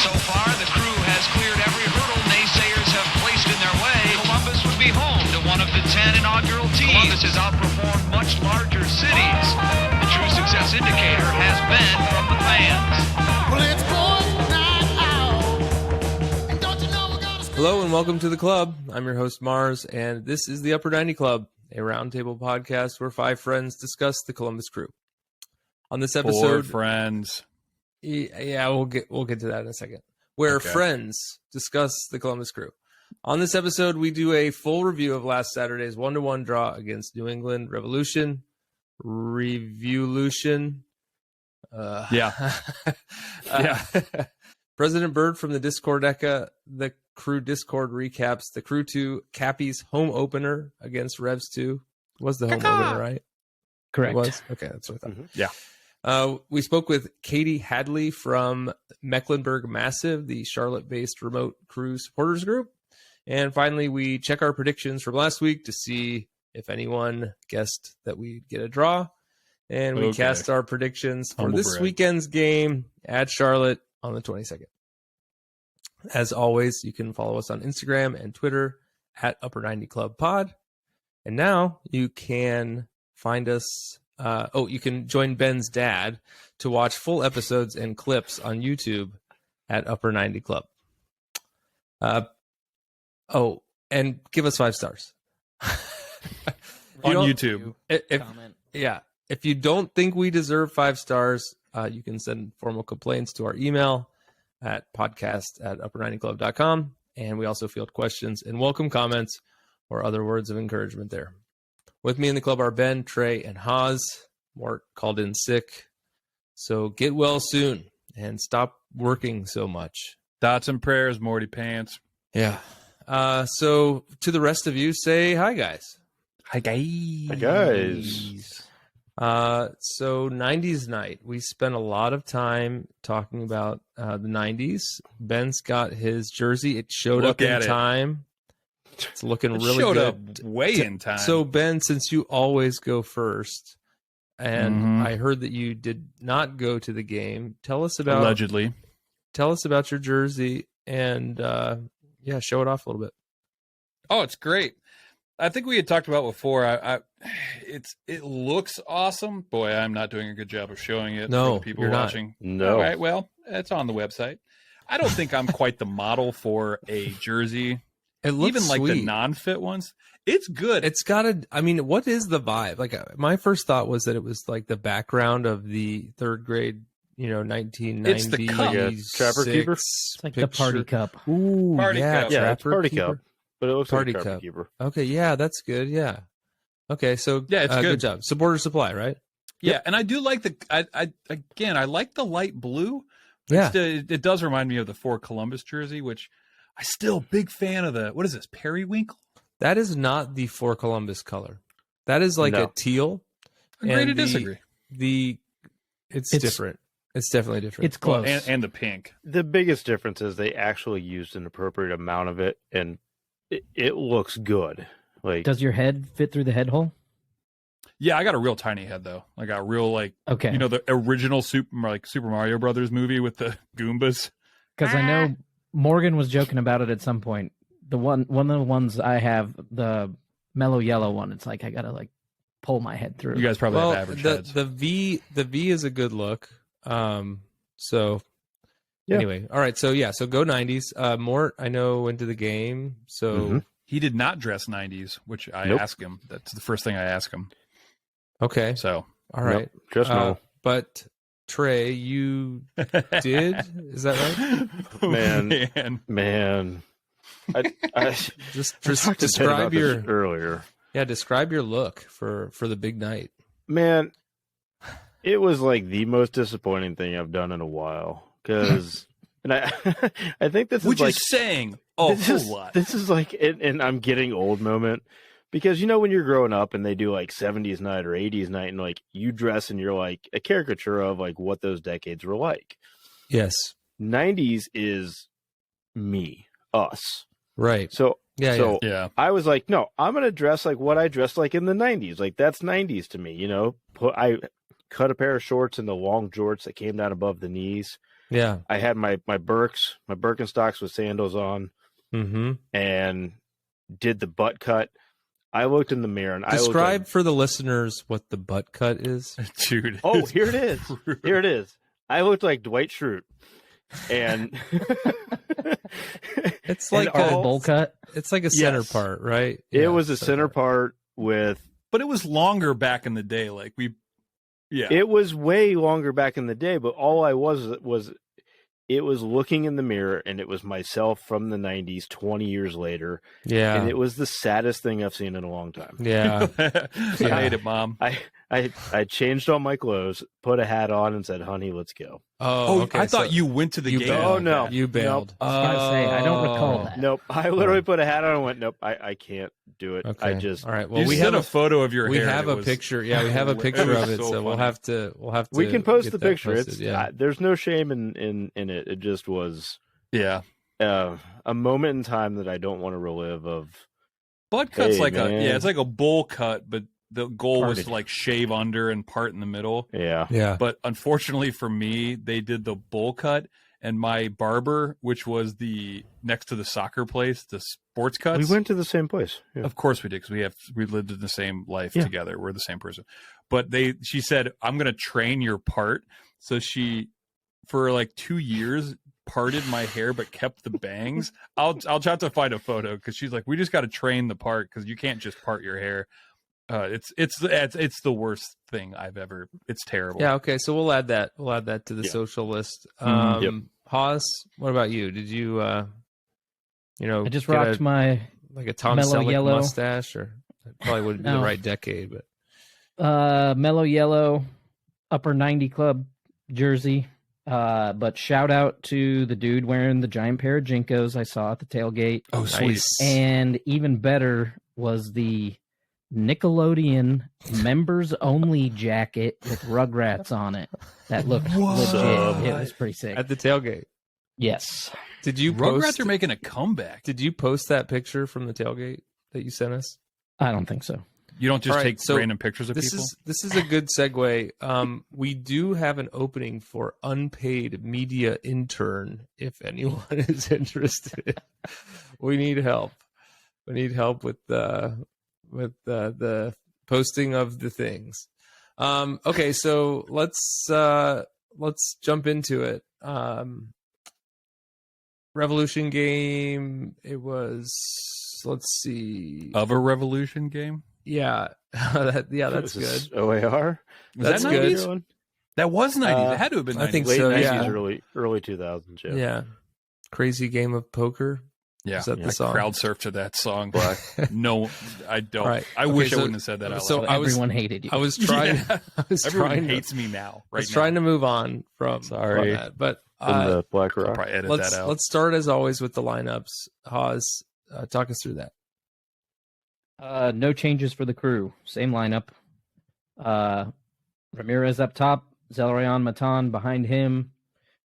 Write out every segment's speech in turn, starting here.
So far, the crew has cleared every hurdle naysayers have placed in their way. Columbus would be home to one of the 10 inaugural teams. Columbus has outperformed much larger cities. The true success indicator has been from the fans. Well, it's going night out. And don't you know we're gonna... Hello and welcome to the club. I'm your host Mars, and this is the Upper 90 Club, a roundtable podcast where five friends discuss the Columbus Crew. On this episode, friends. Yeah, we'll get to that in a second. Where friends discuss the Columbus Crew. On this episode, we do a full review of last Saturday's 1-1 draw against New England Revolution. Rev'iew. Yeah. President Bird from the Discord Eka, the Crew Discord recaps the Crew 2 Capy's home opener against Revs 2. Was the home opener, right? Correct. It was? Okay, that's what I thought. Yeah. We spoke with Katie Hadley from Mecklenburg Massive, the Charlotte-based remote crew supporters group. And finally, we check our predictions from last week to see if anyone guessed that we'd get a draw. And we cast our predictions for this weekend's game at Charlotte on the 22nd. As always, you can follow us on Instagram and Twitter at Upper 90 Club Pod. And now you can find us. You can join Ben's dad to watch full episodes and clips on YouTube at Upper 90 Club. And give us 5 stars on YouTube. If you don't think we deserve 5 stars, you can send formal complaints to our email at podcast@upper90club.com. And we also field questions and welcome comments or other words of encouragement there. With me in the club are Ben, Trey, and Haas. Mort called in sick. So get well soon and stop working so much. Thoughts and prayers, Morty Pants. Yeah. So to the rest of you, say hi, guys. Hi, guys. Hi, guys. So 90's night. We spent a lot of time talking about the 90's. Ben's got his jersey. It showed up in time. It's looking really showed good. Up way in time. So Ben, since you always go first, and I heard that you did not go to the game, tell us about your jersey and show it off a little bit. Oh, it's great. I think we had talked about before. It looks awesome. Boy, I'm not doing a good job of showing it. No, for the people you're watching. Not. No. All right. Well, it's on the website. I don't think I'm quite the model for a jersey. It looks even like sweet. the non-fit ones. It's good. It's got a. I mean, what is the vibe? Like, my first thought was that it was like the background of the third grade, 1990. It's the cup. Trapper Keeper. It's like the party cup. Ooh, Party cup. Yeah, it's Party Keeper. Cup. But it looks Party like a Trapper Cup. Keeper. Okay, yeah, that's good. Yeah. Okay, so yeah, it's good. Good job. Supporter Supply, right? Yeah, Yep. and I do like I like the light blue. Yeah. It does remind me of the For Columbus jersey, which I still big fan of what is this, periwinkle? That is not the For Columbus color. That is like a teal. Agree to disagree. It's different. It's definitely different. It's close. And the pink. The biggest difference is they actually used an appropriate amount of it, and it looks good. Like, Does your head fit through the head hole? Yeah, I got a real tiny head though. I got real okay. The original Super Mario Brothers movie with the Goombas. Because I know Morgan was joking about it at some point. One of the ones I have, the mellow yellow one, it's like I gotta pull my head through. You guys probably have average heads. The V is a good look. Anyway, all right. So so go 90's. Mort, I know, went to the game. So He did not dress 90's, which I asked him. That's the first thing I asked him. Okay. So all right. Just no. But Trey, you did? Is that right? Man. I just describe your earlier. Yeah, describe your look for the big night. Man, it was like the most disappointing thing I've done in a while. Because, and I think this which is is saying a whole lot. This is like an I'm getting old moment. Because when you're growing up and they do 70s night or 80s night, and you dress and you're like a caricature of what those decades were like. Yes. 90s is me, us. Right. So Yeah. I was like, no, I'm going to dress like what I dressed like in the 90s. That's 90s to me, I cut a pair of shorts and the long jorts that came down above the knees. Yeah. I had my Birkenstocks with sandals on, Mm-hmm. and did the butt cut. I looked in the mirror and Describe for the listeners what the butt cut is. Dude. Oh, it's here it is. Here it is. I looked like Dwight Schrute, and It's And like A a bowl cut. It's like a center Yes. part, right? it Yeah, was a center part with. But it was longer back in the day. Like It was way longer back in the day, but all I was it was looking in the mirror, and it was myself from the 90s 20 years later, Yeah. and it was the saddest thing I've seen in a long time. Yeah. I hate it, Mom. I changed all my clothes, put a hat on, and said, "Honey, let's go." Oh, okay. I thought so you went to the you game. bailed. Oh, no. You bailed. I was gonna say, I don't recall that. Nope. I literally put a hat on and went, "Nope, I can't do it." Okay. I just All right. Well, You we sent have a photo of your we hair. have and a it was- picture. Yeah, we have a It picture was of it, so so we'll funny. have to we can post get the that picture. posted, It's yeah. there's no shame in it. It just was Yeah. a moment in time that I don't want to relive. Of Butt cut's Hey, like man. it's like a bowl cut, but the goal was Parted. to like shave under and part in the middle. yeah, Yeah. But unfortunately for me, they did the bowl cut, and my barber, which was the next to the soccer place, the sports cuts. we went to the same place. Yeah. Of course we did, because we lived in the same life Yeah. together. We're the same person. But she said, "I'm going to train your part." So she, for like 2 years, parted my hair but kept the bangs. I'll try to find a photo, because she's like, "We just got to train the part, because you can't just part your hair." It's the worst thing I've ever. It's terrible. Yeah. Okay. So we'll add that. We'll add that to the Yeah. social list. Mhm. Yep. Haas, what about you? Did you, I just get rocked my like a Tom mellow Selleck yellow. mustache, or it probably wouldn't be the No. right decade, but mellow yellow upper 90 club jersey. But shout out to the dude wearing the giant pair of Jinkos I saw at the tailgate. Oh, sweet. nice. And even better was the Nickelodeon members only jacket with Rugrats on it. That looked legit. It was pretty sick. At the tailgate. Yes. Did you Rugrats post? are making a comeback. Did you post that picture from the tailgate that you sent us? I don't think so. You don't just All right, take so random pictures of This people. is a good segue. We do have an opening for unpaid media intern. If anyone is interested, we need help. We need help with the posting of the things. Okay, so let's jump into it. Revolution game. It was. Let's see. Of a Revolution game. Yeah, that's good. OAR. Was That's that good. 90s? That was 90s. It had to have been 90s. I think Late so, 90s, yeah. early 2000s. Yeah. Yeah. Crazy game of poker. Yeah, Is that Yeah. the song? crowd surf to that song. Black. No, I don't. All right. I Okay, wish so- I wouldn't have said that out so loud. I was- Everyone hated you. I was trying. Yeah. I was Everyone trying. hates me now. I Right was trying now. to move on from Sorry. that, but From the Black I'll Rock. probably edit let's that out. let's start as always with the lineups. Haas, talk us through that. No changes for the crew. Same lineup. Ramirez up top. Zelarayan Matan behind him.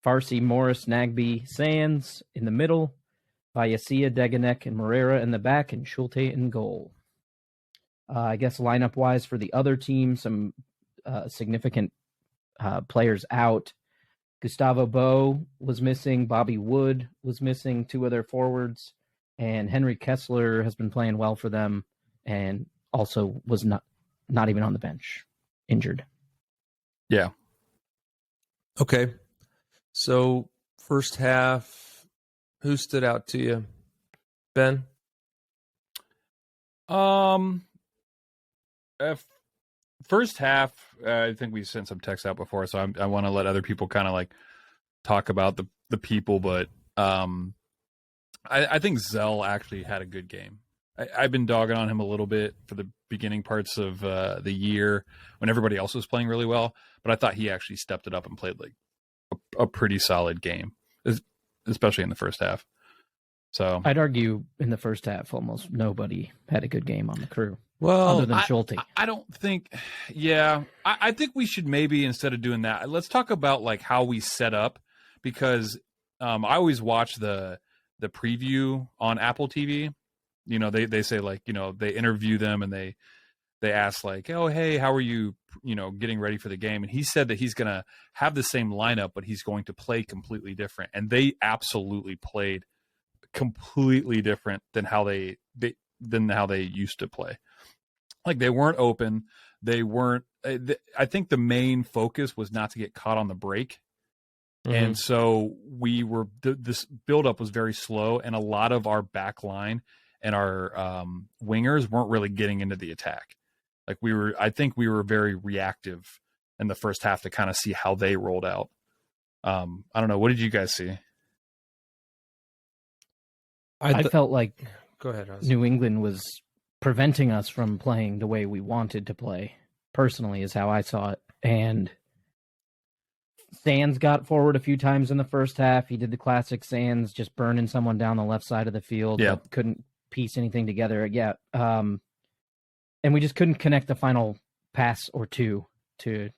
Farsi, Morris, Nagby, Sands in the middle. Vayasia, Deganek, and Morera in the back, and Schulte in goal. I guess lineup-wise for the other team, some significant players out. Gustavo Bo was missing. Bobby Wood was missing. Two of their forwards. And Henry Kessler has been playing well for them and also was not even on the bench, injured. Yeah. Okay, so first half, who stood out to you, Ben? First half, I think we sent some texts out before, so I want to let other people kind of like talk about the people, but I think Zell actually had a good game. I've been dogging on him a little bit for the beginning parts of the year when everybody else was playing really well, but I thought he actually stepped it up and played like a pretty solid game, especially in the first half. So I'd argue in the first half, almost nobody had a good game on the crew Well, other than Schulte. I don't think, I think we should maybe, instead of doing that, let's talk about like how we set up, because I always watch the preview on Apple TV. You know, they say like, you know, they interview them and they they asked like, "Oh, hey, how are you, getting ready for the game?" And he said that he's going to have the same lineup, but he's going to play completely different. And they absolutely played completely different than how they used to play. Like they weren't open. They weren't. I think the main focus was not to get caught on the break. And so this buildup was very slow, and a lot of our back line and our wingers weren't really getting into the attack. Like I think we were very reactive in the first half to kind of see how they rolled out. I don't know. What did you guys see? I felt like Go ahead, Oz. New England was preventing us from playing the way we wanted to play. Personally, is how I saw it. And Sands got forward a few times in the first half. He did the classic Sands, just burning someone down the left side of the field. Yeah. But couldn't piece anything together. Yeah. And we just couldn't connect the final pass or two to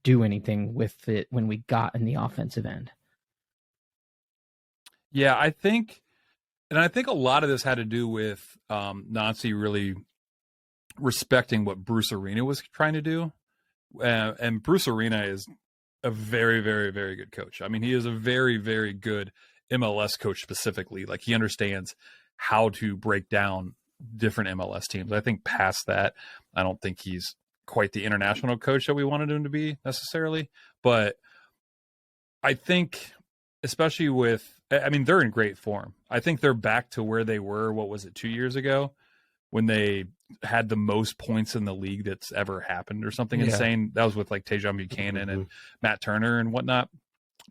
do anything with it when we got in the offensive end. Yeah, I think a lot of this had to do with Nancy really respecting what Bruce Arena was trying to do. And Bruce Arena is a very, very, very good coach. I mean, he is a very, very good MLS coach specifically. Like he understands how to break down different MLS teams. I think past that, I don't think he's quite the international coach that we wanted him to be necessarily. But I think, especially they're in great form. I think they're back to where they were, 2 years ago, when they had the most points in the league that's ever happened or something insane. That was with like Tejan Buchanan and Matt Turner and whatnot.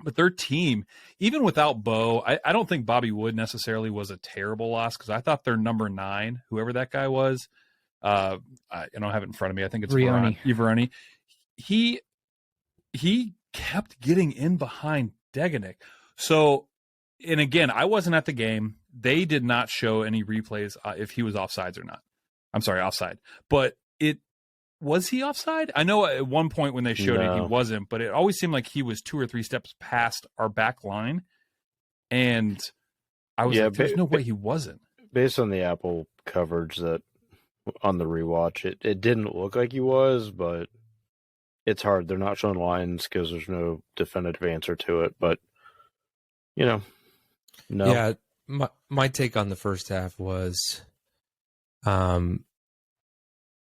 But their team, even without Bo, I don't think Bobby Wood necessarily was a terrible loss, because I thought their number 9, whoever that guy was, I don't have it in front of me. I think it's Veroni. He kept getting in behind Deganek. So, and again, I wasn't at the game. They did not show any replays if he was offsides or not. I'm sorry, offside. But was he offside? I know at one point when they showed it, he wasn't, but it always seemed like he was 2 or 3 steps past our back line. And I was like, there's no way he wasn't. Based on the Apple coverage that on the rewatch, it didn't look like he was, but it's hard. They're not showing lines because there's no definitive answer to it. But, no. Yeah, my take on the first half was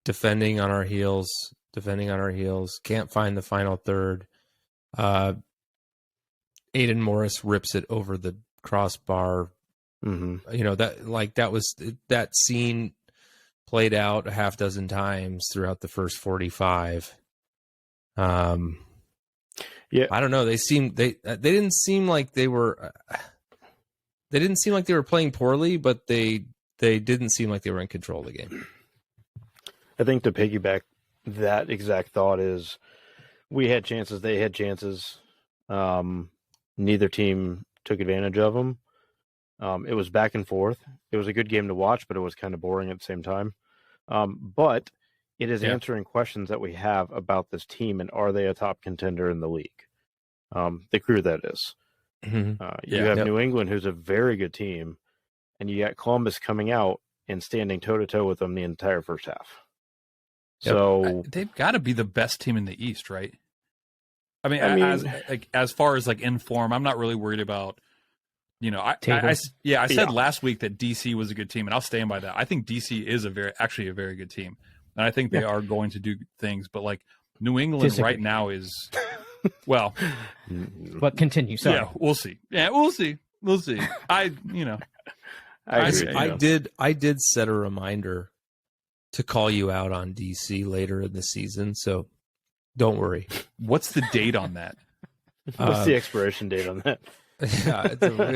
defending on our heels, can't find the final third. Aiden Morris rips it over the crossbar. That scene played out a half dozen times throughout the first 45. I don't know. They didn't seem like they were playing poorly, but they didn't seem like they were in control of the game. I think to piggyback that exact thought is we had chances, they had chances. Neither team took advantage of them. It was back and forth. It was a good game to watch, but it was kind of boring at the same time. But it is answering questions that we have about this team, and are they a top contender in the league? The Crew, that is. You have New England, who's a very good team, and you got Columbus coming out and standing toe-to-toe with them the entire first half. So they've got to be the best team in the East, right? I mean as far as like in form, I'm not really worried about. I said last week that DC was a good team, and I'll stand by that. I think DC is a very good team, and I think they are going to do things. But like New England right now is, well, but continue. Sorry. Yeah, we'll see. Yeah, we'll see. I did set a reminder to call you out on DC later in the season, so don't worry. What's the date on that? What's the expiration date on that? Yeah,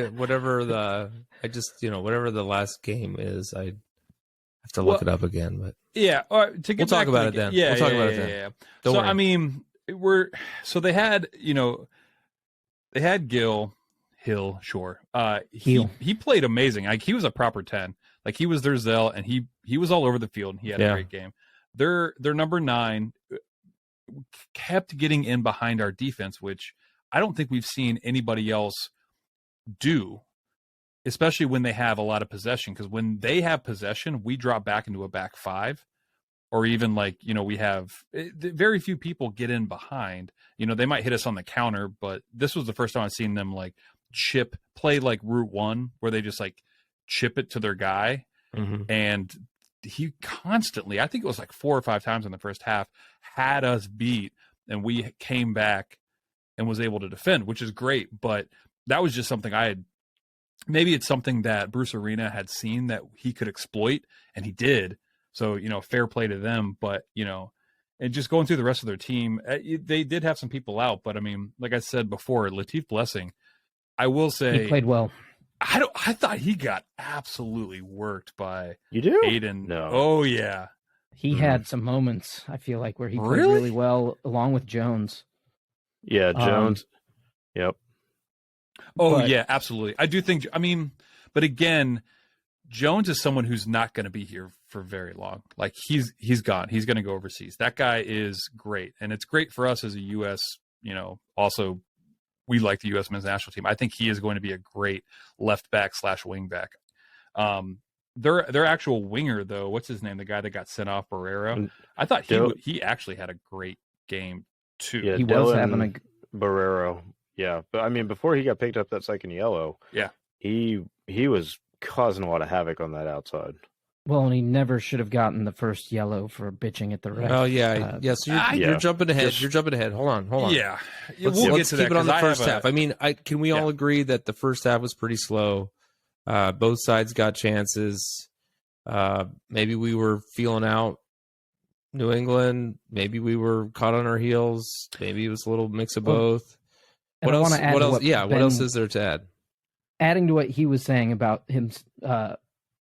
whatever the last game is, I have to look it up again. But we'll talk about it then. We'll talk about it then. Yeah. So worry. I mean, they had Hill. He played amazing. Like he was a proper 10. Like he was their Zell, and he was all over the field. And he had a great game. Their number 9 kept getting in behind our defense, which I don't think we've seen anybody else do, especially when they have a lot of possession. Because when they have possession, we drop back into a back 5, or even like, we have very few people get in behind. They might hit us on the counter, but this was the first time I've seen them like play like Route 1, where they just like chip it to their guy. Mm-hmm. And he constantly, I think it was like 4 or 5 times in the first half, had us beat, and we came back and was able to defend, which is great. But that was just something maybe it's something that Bruce Arena had seen that he could exploit, and he did. So, fair play to them. But, and just going through the rest of their team, they did have some people out. But I mean, like I said before, Latif Blessing, I will say, He played well. I thought he got absolutely worked by You do? Aiden. No. Oh yeah. He had some moments, I feel like, where he played Really? really well, along with Jones. Yeah, Jones. Yep. Oh But- yeah, absolutely. I do think. I mean, but again, Jones is someone who's not going to be here for very long. Like he's gone. He's going to go overseas. That guy is great, and it's great for us as a U.S. Also, we like the U.S. men's national team. I think he is going to be a great left back / wing back. Their actual winger though, what's his name? The guy that got sent off, Barrera. I thought he actually had a great game too. Yeah, He was Dylan having a Barrero. Yeah, but I mean, before he got picked up that second yellow, Yeah. he was causing a lot of havoc on that outside. well, and he never should have gotten the first yellow for bitching at the ref. Oh yeah, Uh, So you're jumping ahead. Just- you're jumping ahead. Hold on. Yeah, Let's, we'll let's get to keep that it on the 'cause first I have half. I mean, can we all agree that the first half was pretty slow? Both sides got chances. Maybe we were feeling out New England. Maybe we were caught on our heels. Maybe it was a little mix of Well, both. and What I else? wanna add What to else? what Yeah. What Ben- else is there to add? Adding to what he was saying about him,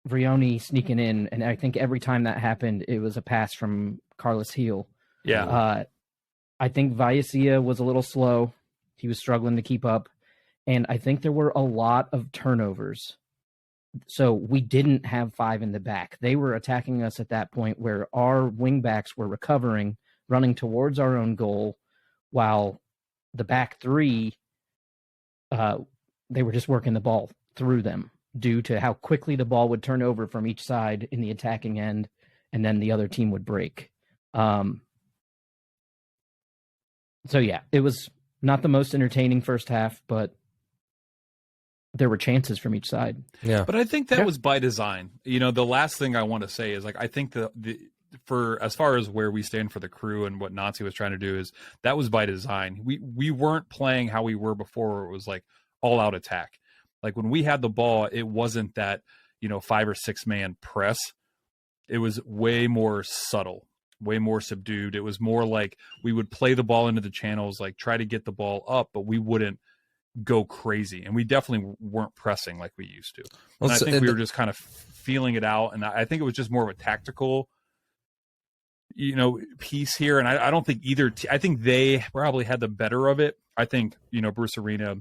Vrioni sneaking in, and I think every time that happened, it was a pass from Carlos Heel. yeah. I think Vallecilla was a little slow. He was struggling to keep up. And I think there were a lot of turnovers. So we didn't have 5 in the back. They were attacking us at that point where our wing backs were recovering, running towards our own goal, while the back 3, they were just working the ball through them due to how quickly the ball would turn over from each side in the attacking end, and then the other team would break. So yeah, it was not the most entertaining first half, but there were chances from each side. Yeah. But I think that Yeah. was by design. The last thing I want to say is like I think for as far as where we stand for the crew and what Nazi was trying to do is that was by design. We weren't playing how we were before, where it was like all out attack. Like when we had the ball, it wasn't that 5 or 6 man press. It was way more subtle, way more subdued. It was more like we would play the ball into the channels, like try to get the ball up, but we wouldn't go crazy. And we definitely weren't pressing like we used to. And I think we were just kind of feeling it out. And I think it was just more of a tactical, piece here. And I don't think I think they probably had the better of it. I think, Bruce Arena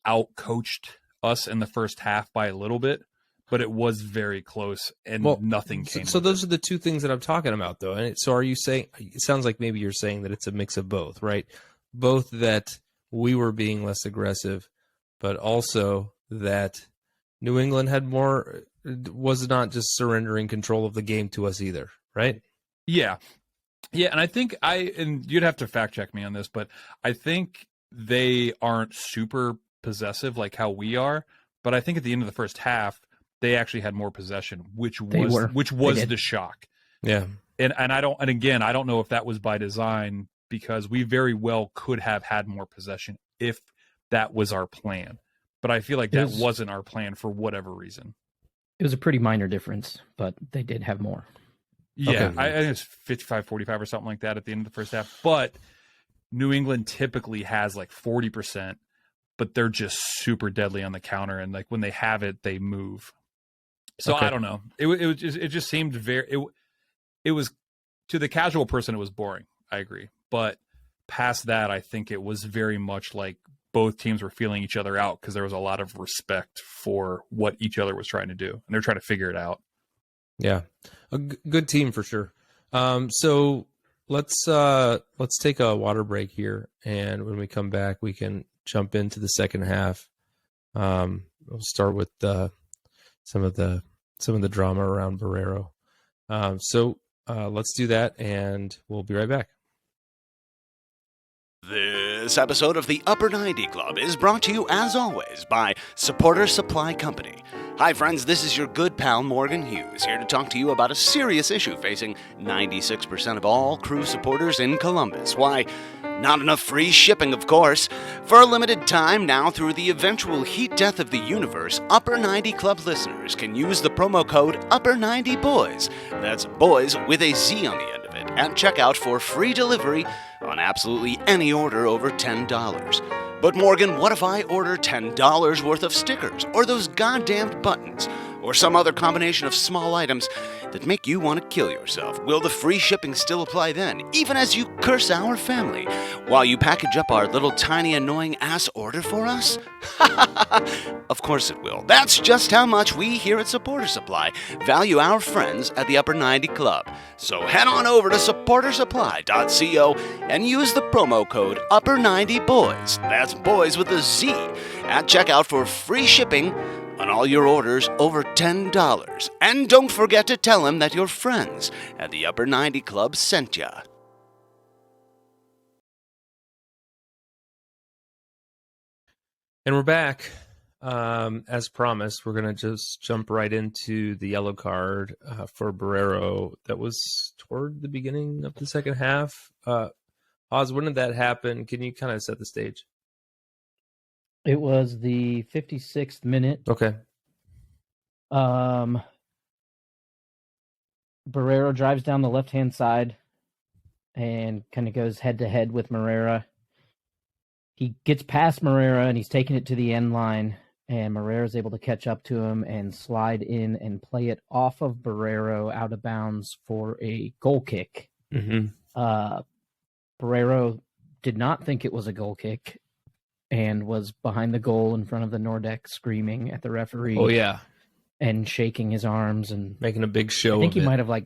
out-coached us in the first half by a little bit, but it was very close and nothing came. So those are the two things that I'm talking about, though. And so are you saying? It sounds like maybe you're saying that it's a mix of both, right? Both that we were being less aggressive, but also that New England was not just surrendering control of the game to us either, right? Yeah. And I think and you'd have to fact check me on this, but I think they aren't super possessive like how we are. But I think at the end of the first half, they actually had more possession, which was the shock. Yeah. And I don't know if that was by design, because we very well could have had more possession if that was our plan. But I feel like that wasn't our plan for whatever reason. It was a pretty minor difference, but they did have more. Yeah, Okay. I think it's 55-45 or something like that at the end of the first half. But New England typically has like 40%, but they're just super deadly on the counter. And like when they have it, they move. So Okay. I don't know. It just seemed it was to the casual person, it was boring. I agree. But past that, I think it was very much like both teams were feeling each other out because there was a lot of respect for what each other was trying to do. And they're trying to figure it out. Yeah, a good team for sure. So let's take a water break here, and when we come back, we can jump into the second half. We'll start with some of the drama around Barrero. So let's do that, and we'll be right back. This episode of the Upper 90 Club is brought to you, as always, by Supporter Supply Company. Hi, friends, this is your good pal Morgan Hughes, here to talk to you about a serious issue facing 96% of all crew supporters in Columbus. Why, not enough free shipping, of course. For a limited time now, through the eventual heat death of the universe, Upper 90 Club listeners can use the promo code Upper90Boys. That's boys with a Z on the end of it, at checkout for free delivery on absolutely any order over $10. But Morgan, what if I order $10 worth of stickers, or those goddamned buttons, or some other combination of small items that make you want to kill yourself? Will the free shipping still apply then, even as you curse our family, while you package up our little tiny annoying ass order for us? Of course it will. That's just how much we here at Supporter Supply value our friends at the Upper 90 Club. So head on over to supportersupply.co and use the promo code Upper90Boys. That's boys with a Z at checkout for free shipping on all your orders over $10. And don't forget to tell them that your friends at the Upper 90 Club sent ya. And we're back. As promised, we're going to just jump right into the yellow card for Barrero. That was toward the beginning of the second half. Oz, when did that happen? Can you kind of set the stage? It was the 56th minute. Okay. Barrero drives down the left-hand side and kind of goes head-to-head with Morera. He gets past Morera, and he's taking it to the end line, and Morera's able to catch up to him and slide in and play it off of Barrero out of bounds for a goal kick. Mm-hmm. Barrero did not think it was a goal kick and was behind the goal in front of the Nordeck screaming at the referee. Oh, yeah. And shaking his arms and making a big show. I think of he it. might have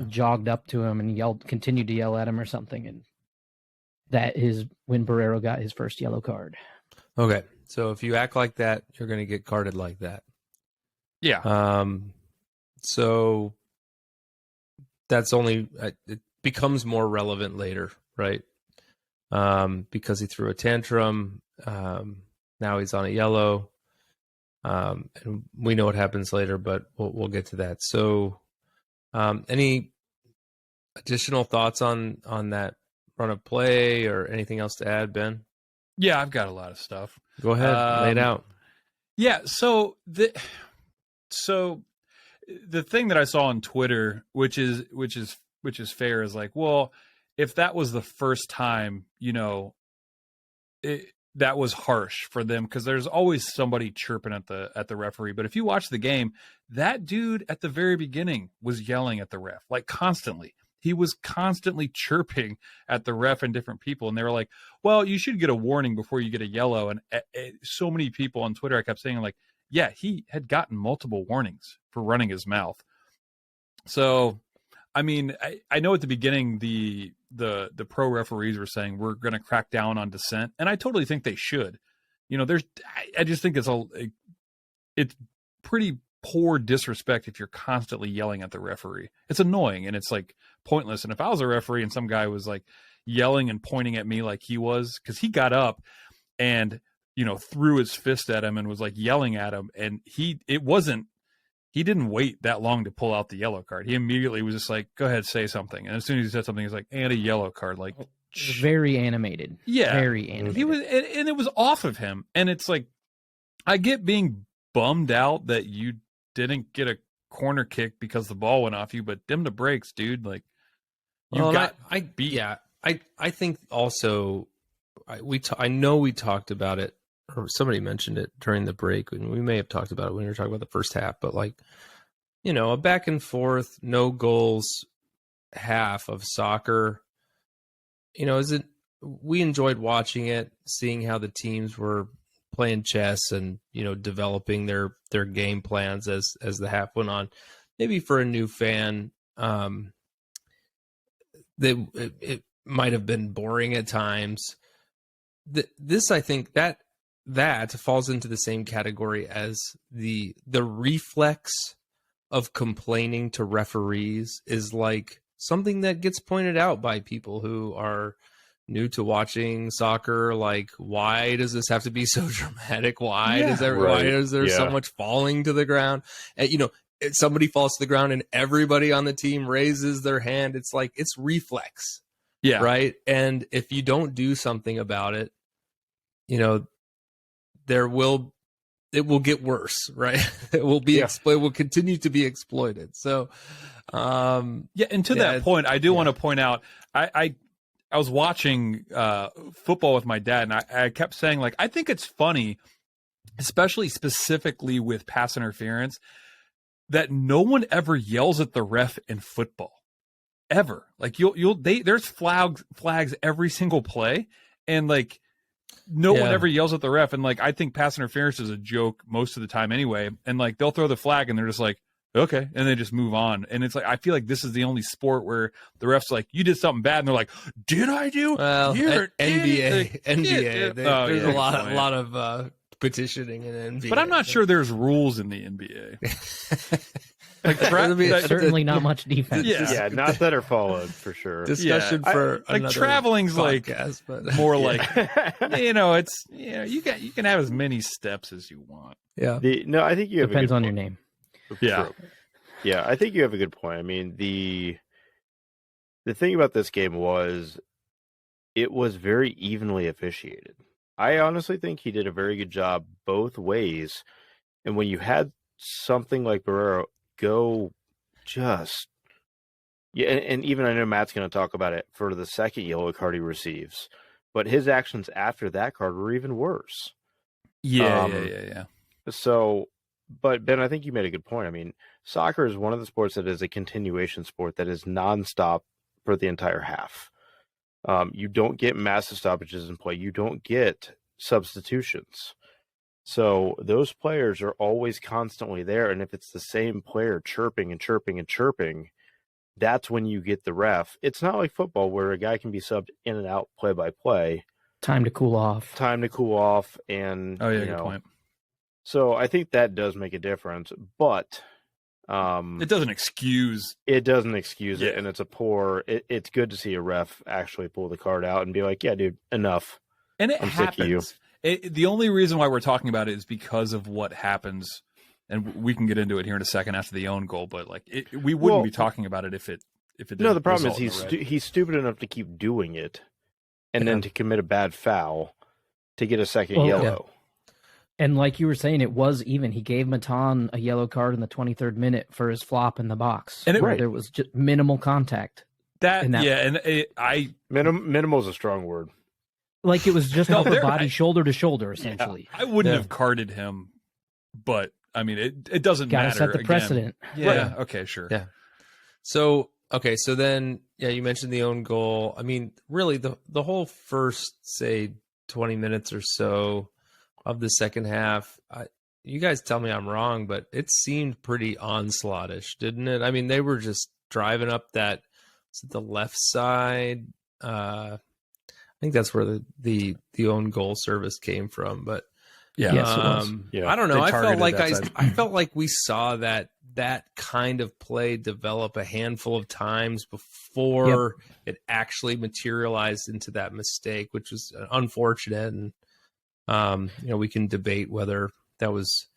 jogged up to him and continued to yell at him or something. And that is when Barrero got his first yellow card. Okay. So if you act like that, you're going to get carded like that. Yeah. So that's only, it becomes more relevant later, right? Because he threw a tantrum. Now he's on a yellow. And we know what happens later, but we'll get to that. So, any additional thoughts on that run of play or anything else to add, Ben? Yeah, I've got a lot of stuff. Go ahead, lay it out. Yeah, so the thing that I saw on Twitter, which is fair, is like, well, if that was the first time, that was harsh for them because there's always somebody chirping at the referee. But if you watch the game, that dude at the very beginning was yelling at the ref, like constantly. He was constantly chirping at the ref and different people. And they were like, well, you should get a warning before you get a yellow. And so many people on Twitter, I kept saying like, yeah, he had gotten multiple warnings for running his mouth. So, I mean, I know at the beginning, the pro referees were saying we're going to crack down on dissent. And I totally think they should. I just think it's pretty poor disrespect if you're constantly yelling at the referee. It's annoying and it's like pointless. And if I was a referee and some guy was like yelling and pointing at me like he was, because he got up and threw his fist at him and was like yelling at him, and he didn't wait that long to pull out the yellow card. He immediately was just like, go ahead, say something. And as soon as he said something, he's like, and a yellow card. Like, very animated. Yeah, very animated. He was, and it was off of him. And it's like, I get being bummed out that you didn't get a corner kick because the ball went off you, but dim the brakes, dude. Like, I think also I know we talked about it, or somebody mentioned it during the break, and we may have talked about it when we were talking about the first half, but like, a back and forth, no goals half of soccer, we enjoyed watching it, seeing how the teams were playing chess and, developing their game plans as the half went on. Maybe for a new fan, it might have been boring at times. This, I think that falls into the same category as the reflex of complaining to referees is like something that gets pointed out by people who are new to watching soccer. Like, why does this have to be so dramatic? Why Yeah, why right. is there so Yeah. much falling to the ground? And, you know, if somebody falls to the ground and everybody on the team raises their hand. It's like, it's reflex, Yeah. right? And if you don't do something about it, you know, it will get worse, right? It will be Yeah. it will continue to be exploited. So, Yeah, and to Yeah, that point, I do want to point out, I was watching football with my dad, and I kept saying, like, I think it's funny, especially specifically with pass interference, that no one ever yells at the ref in football, ever. Like, there's flags every single play, and like no one ever yells at the ref. And like, I think pass interference is a joke most of the time anyway. And like, they'll throw the flag, and they're just like, okay, and they just move on. And it's like, I feel like this is the only sport where the ref's like, you did something bad, and they're like, did I do? well, You're NBA, idiot. there's Yeah, a lot good point. of petitioning in NBA. But I'm not sure there's rules in the NBA. Like, It'll be- Certainly not much defense. Yeah. Yeah, not that are followed for sure. discussion Yeah, for like another traveling's like podcast, but more like, you know, it's, you know, you can have as many steps as you want. yeah. No, I think you have Depends a good on your point. name. Yeah. True. Yeah, I think you have a good point. I mean, the thing about this game was it was very evenly officiated. I honestly think he did a very good job both ways. And when you had something like Barrero go just and even I know Matt's going to talk about it for the second yellow card he receives, but his actions after that card were even worse. Yeah. So, but Ben, I think you made a good point. I mean, soccer is one of the sports that is a continuation sport that is nonstop for the entire half. You don't get massive stoppages in play. You don't get substitutions. So those players are always constantly there. And if it's the same player chirping and chirping and chirping, that's when you get the ref. It's not like football where a guy can be subbed in and out play by play. Time to cool off. Time to cool off. And, Oh, yeah, you good know, point. so I think that does make a difference, but It doesn't excuse. it doesn't excuse it. Yeah. And it's good to see a ref actually pull the card out and be like, yeah, dude, enough. And it I'm sick of you. happens. The only reason why we're talking about it is because of what happens, and we can get into it here in a second after the own goal. But like, we wouldn't Well, be talking about it if it didn't. No, the problem is result in a red. he's stupid enough to keep doing it and then to commit a bad foul to get a second Well, yellow. And like you were saying, it was even. He gave Matan a yellow card in the 23rd minute for his flop in the box. And where there was just minimal contact. That, in that- yeah, and Minimal is a strong word. Like it was just No, upper there- body, shoulder to shoulder, essentially. I wouldn't Yeah. have carded him, but I mean, it doesn't Got to matter. set the Again, precedent. Yeah. Okay. Sure. Yeah. So, okay. So then, yeah, you mentioned the own goal. I mean, really the whole first, say 20 minutes or so of the second half, you guys tell me I'm wrong, but it seemed pretty onslaughtish, didn't it? I mean, they were just driving up that, the left side. I think that's where the own goal service came from, but Yeah. Yes, it was. Yeah. I don't know. They I felt targeted like that side. I felt like we saw that kind of play develop a handful of times before it actually materialized into that mistake, which was unfortunate. And you know, we can debate whether that was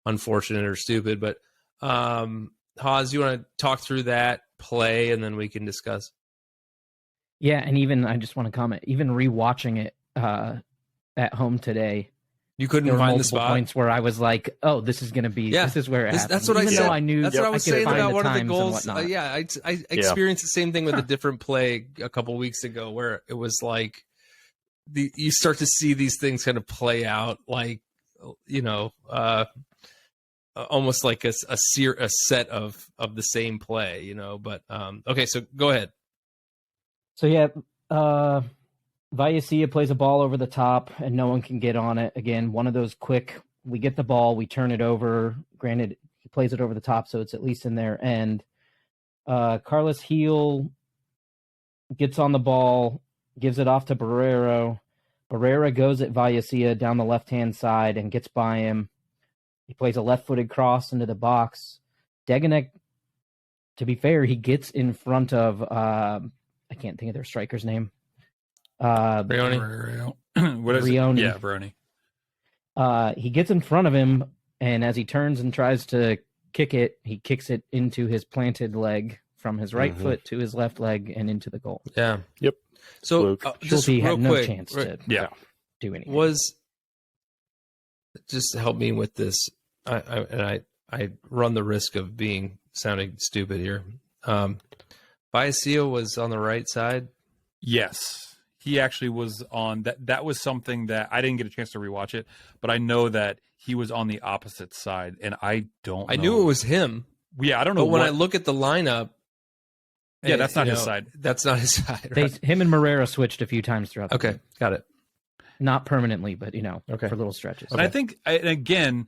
unfortunate or stupid, but Haas, you want to talk through that play and then we can discuss? Yeah, and even I just want to comment, even rewatching it at home today, You there couldn't were find the multiple spot. points where I was like, "Oh, this is going to be. Yeah. This is where it happens." That's what I even said. though I knew That's what I was could saying find about the one of the times and goals. whatnot. I experienced the same thing with a different play a couple weeks ago, where it was like you start to see these things kind of play out, like, you know, almost like a set of the same play, you know. But okay, so go ahead. So yeah, Vallecilla plays a ball over the top, and no one can get on it. Again, one of those quick. We get the ball, we turn it over. Granted, he plays it over the top, so it's at least in there. And Carlos Heel gets on the ball, gives it off to Barrero. Barrera goes at Vallecilla down the left-hand side and gets by him. He plays a left-footed cross into the box. Deganek To be fair, he gets in front of I can't think of their striker's name. Brioni. What is Rev'iew. it? Yeah, Brony. He gets in front of him, and as he turns and tries to kick it, he kicks it into his planted leg from his right foot to his left leg and into the goal. Yeah. Yep. So Fluke. just Schulte real had no quick, chance right, to Yeah. do anything. was just help me with this. I run the risk of sounding stupid here. Biasio was on the right side. Yes, he actually was on that. That was something that I didn't get a chance to rewatch it, but I know that he was on the opposite side, and I don't. I know. knew it was him, Yeah, I don't know. but when I look at the lineup, Yeah, that's not his side. That's not his side. Right? Him and Moreira switched a few times throughout the Okay, game. got it. Not permanently, but Okay. for little stretches. And I think, and again,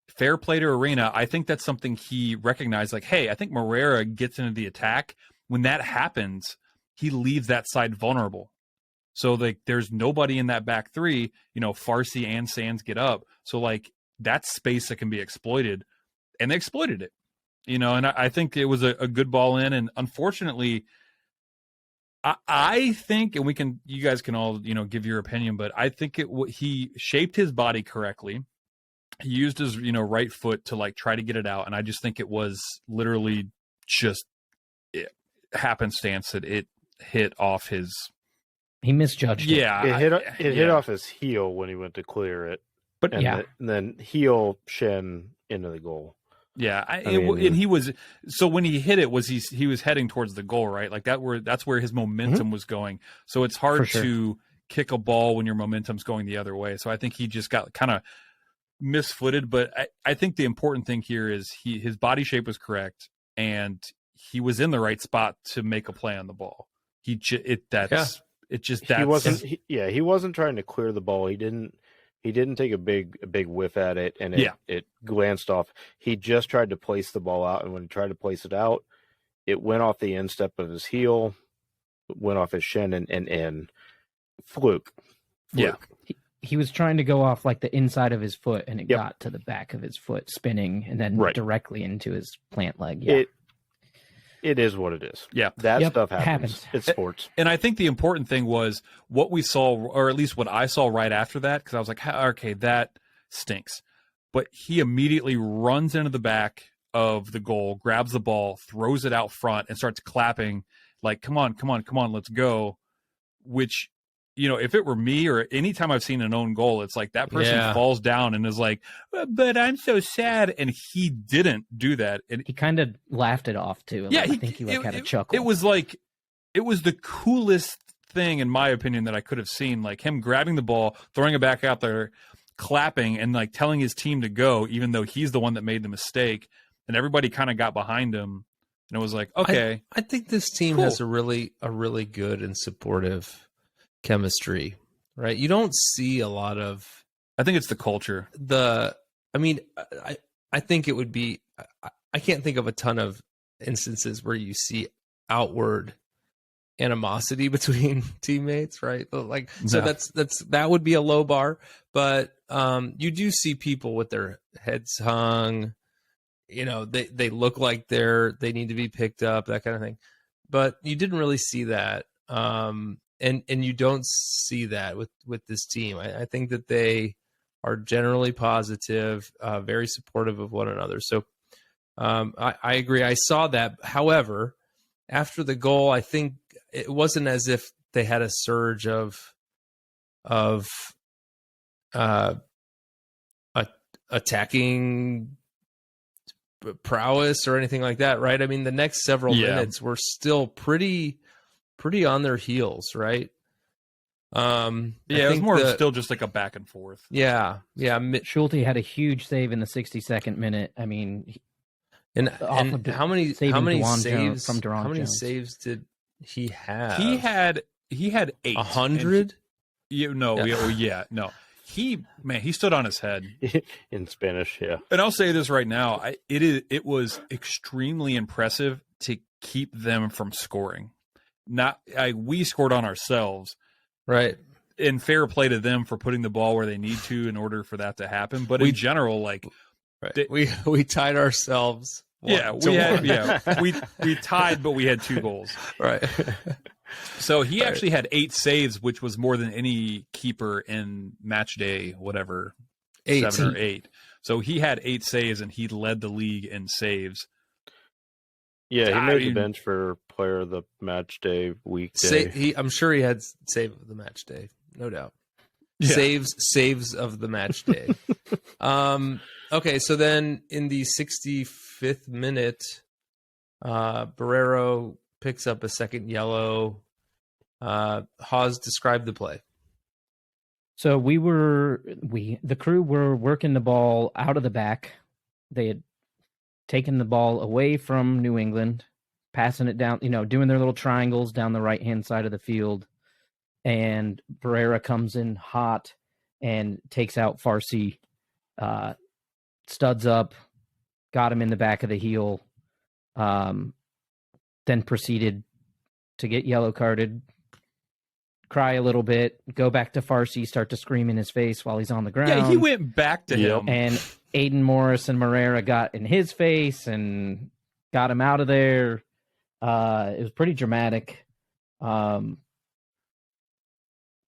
fair play to Arena. I think that's something he recognized. Like, hey, I think Moreira gets into the attack. When that happens, he leaves that side vulnerable. So like, there's nobody in that back three. Farsi and Sands get up. So like, that's space that can be exploited, and they exploited it. And I think it was a good ball in. And unfortunately, I think, and you guys can all, give your opinion, but I think he shaped his body correctly. He used his, right foot to like try to get it out. And I just think it was literally just happenstance that it hit off his. He misjudged it. Yeah. It hit off his heel when he went to clear it. But And then heel shin into the goal. Yeah, mean- and he was, so when he hit it, he was heading towards the goal, right? Like that's where his momentum was going. So it's hard For sure. to kick a ball when your momentum's going the other way. So I think he just got kind of misfooted. But I think the important thing here is his body shape was correct, and he was in the right spot to make a play on the ball. He wasn't trying to clear the ball. He didn't take a big whiff at it, and it glanced off. He just tried to place the ball out, and when he tried to place it out, it went off the instep of his heel, went off his shin, and in. Fluke. Yeah. He was trying to go off like the inside of his foot, and it got to the back of his foot, spinning, and then directly into his plant leg. Yeah. It is what it is. Yeah. That stuff happens. It's sports. And I think the important thing was what we saw, or at least what I saw right after that, because I was like, okay, that stinks. But he immediately runs into the back of the goal, grabs the ball, throws it out front, and starts clapping like, come on, let's go. Which, if it were me, or anytime I've seen an own goal, it's like that person falls down and is like, but I'm so sad. And he didn't do that. And he kind of laughed it off too. Yeah, I think he had a chuckle. It was the coolest thing, in my opinion, that I could have seen. Like him grabbing the ball, throwing it back out there, clapping, and like telling his team to go, even though he's the one that made the mistake. And everybody kind of got behind him. And it was like, okay. I think this team has a really good and supportive chemistry, right? You don't see a lot of. I think it's the culture. I think it would be. I can't think of a ton of instances where you see outward animosity between teammates, right? Like, so that would be a low bar, but you do see people with their heads hung. They look like they need to be picked up, that kind of thing. But you didn't really see that. And you don't see that with this team. I think that they are generally positive, very supportive of one another. So I agree. I saw that. However, after the goal, I think it wasn't as if they had a surge of attacking prowess or anything like that, right? I mean, the next several minutes were still pretty on their heels, right? It was more still just like a back and forth. Yeah. Schulte had a huge save in the 62nd minute. I mean, how many saves from Duran How many Jones. saves did he have? He had 8. 100. No. He stood on his head In Spanish, yeah. And I'll say this right now: it was extremely impressive to keep them from scoring. We scored on ourselves, Right. And fair play to them for putting the ball where they need to in order for that to happen. But in general, we tied ourselves Yeah, we tied, but we had 2 goals. Right. So he actually had 8 saves, which was more than any keeper in match day, whatever, 7 or 8. So he had 8 saves, and he led the league in saves. Yeah, he made the bench for player of the match day weekday. I'm sure he had save of the match day, no doubt. Yeah. Saves of the match day. Okay, so then in the 65th minute, Barrero picks up a second yellow. Hawes, describe the play. So the crew were working the ball out of the back. They had taken the ball away from New England, passing it down, doing their little triangles down the right-hand side of the field. And Barrera comes in hot and takes out Farsi, studs up, got him in the back of the heel, then proceeded to get yellow carded, cry a little bit, go back to Farsi, start to scream in his face while he's on the ground. Yeah, he went back to him. And Aiden Morris and Moreira got in his face and got him out of there. It was pretty dramatic.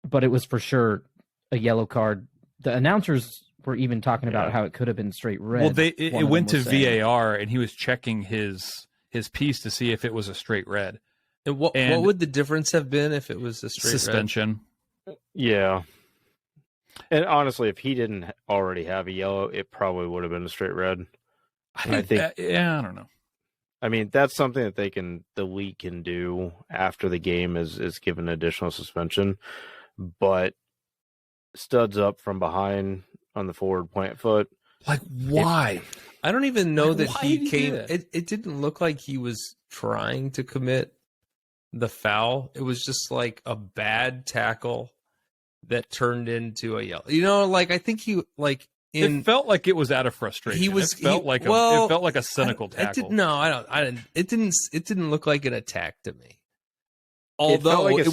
But it was for sure a yellow card. The announcers were even talking about how it could have been straight red. Well, it went to VAR, and he was checking his piece to see if it was a straight red. And what would the difference have been if it was a straight suspension? Red? Yeah. And honestly, if he didn't already have a yellow, it probably would have been a straight red. I think I don't know. I mean, that's something that the league can do after the game is give an additional suspension. But studs up from behind on the forward plant foot. Like, why? I don't even know that he came. It? It didn't look like he was trying to commit the foul. It was just like a bad tackle that turned into a yellow. I think he it felt like it was out of frustration. It felt like a cynical tackle. It didn't look like an attack to me. Although it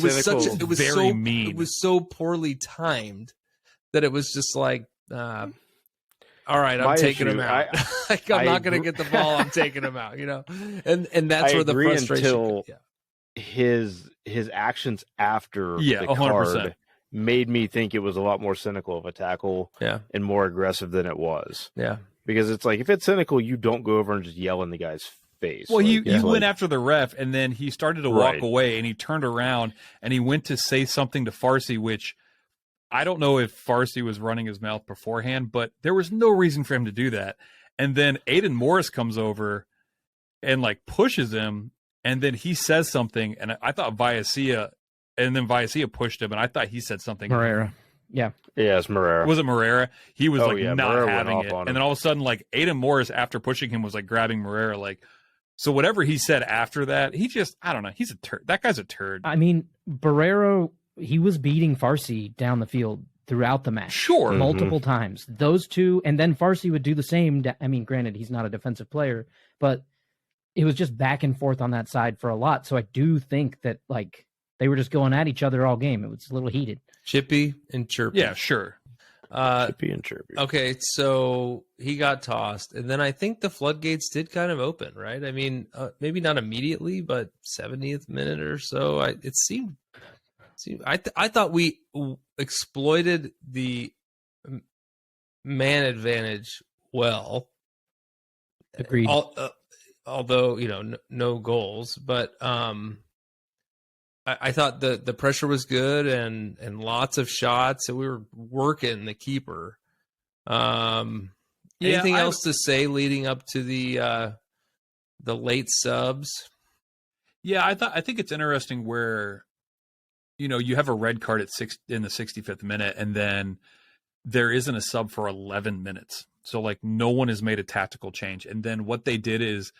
was so poorly timed that it was just like, all right, I'm taking him out. I'm not going to get the ball. I'm taking him out. And that's where the frustration. His actions after the 100%. card made me think it was a lot more cynical of a tackle and more aggressive than it was. Yeah, because it's like if it's cynical, you don't go over and just yell in the guy's face. Well, he went after the ref, and then he started to walk away, and he turned around and he went to say something to Farsi, which I don't know if Farsi was running his mouth beforehand, but there was no reason for him to do that. And then Aiden Morris comes over and pushes him, and then he says something, and I thought Viacia pushed him, and I thought he said something. Moreira. Yeah. Yeah, it's Moreira. Was it Moreira? He was not Moreira having it. And then all of a sudden, Aiden Morris, after pushing him, was grabbing Moreira. So whatever he said after that, I don't know. He's a turd. That guy's a turd. I mean, Barrero, he was beating Farsi down the field throughout the match. Sure. Multiple times. Those two, and then Farsi would do the same. I mean, granted, he's not a defensive player, but it was just back and forth on that side for a lot. So I do think that, they were just going at each other all game. It was a little heated. Chippy and Chirpy. Yeah, sure. Chippy and Chirpy. Okay, so he got tossed, and then I think the floodgates did kind of open, right? I mean, maybe not immediately, but 70th minute or so. I thought we exploited the man advantage well. Agreed. Although no goals, but I thought the pressure was good and lots of shots, and we were working the keeper. Anything else to say leading up to the late subs? Yeah, I think it's interesting where you have a red card in the 65th minute, and then there isn't a sub for 11 minutes. So no one has made a tactical change. And then what they did is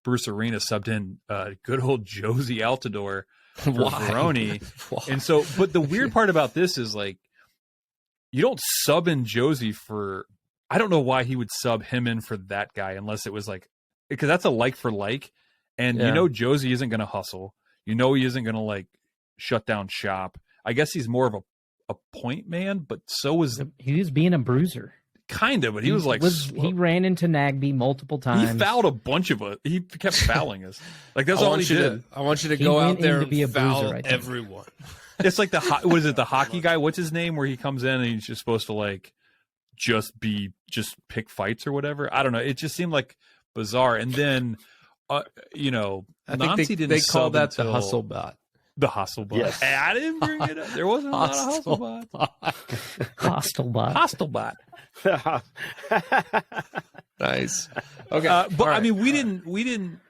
Bruce Arena subbed in good old Josie Altidore for Veroni. And so, but the weird part about this is you don't sub in Josie for, I don't know why he would sub him in for that guy unless it was because that's a like for like. And Josie isn't going to hustle. He isn't going to shut down shop. I guess he's more of a point man, but so is he was being a bruiser. Kind of, but he was like he ran into Nagby multiple times. He fouled a bunch of us. He kept fouling us. Like that's all he did. I want you to He go went out there in to and be a foul bruiser, I think. everyone. It's like what is it? The hockey guy? What's his name? Where he comes in and he's just supposed to like just pick fights or whatever. I don't know. It just seemed like bizarre. And then, you know, I Nancy think didn't. they call that the until- hustle bot. The hustle bot. Yes. Hey, I didn't bring it up. There wasn't a lot of hustle bot. Hostile bot. Hostile bot. Nice. Okay, But all right. I mean, we didn't.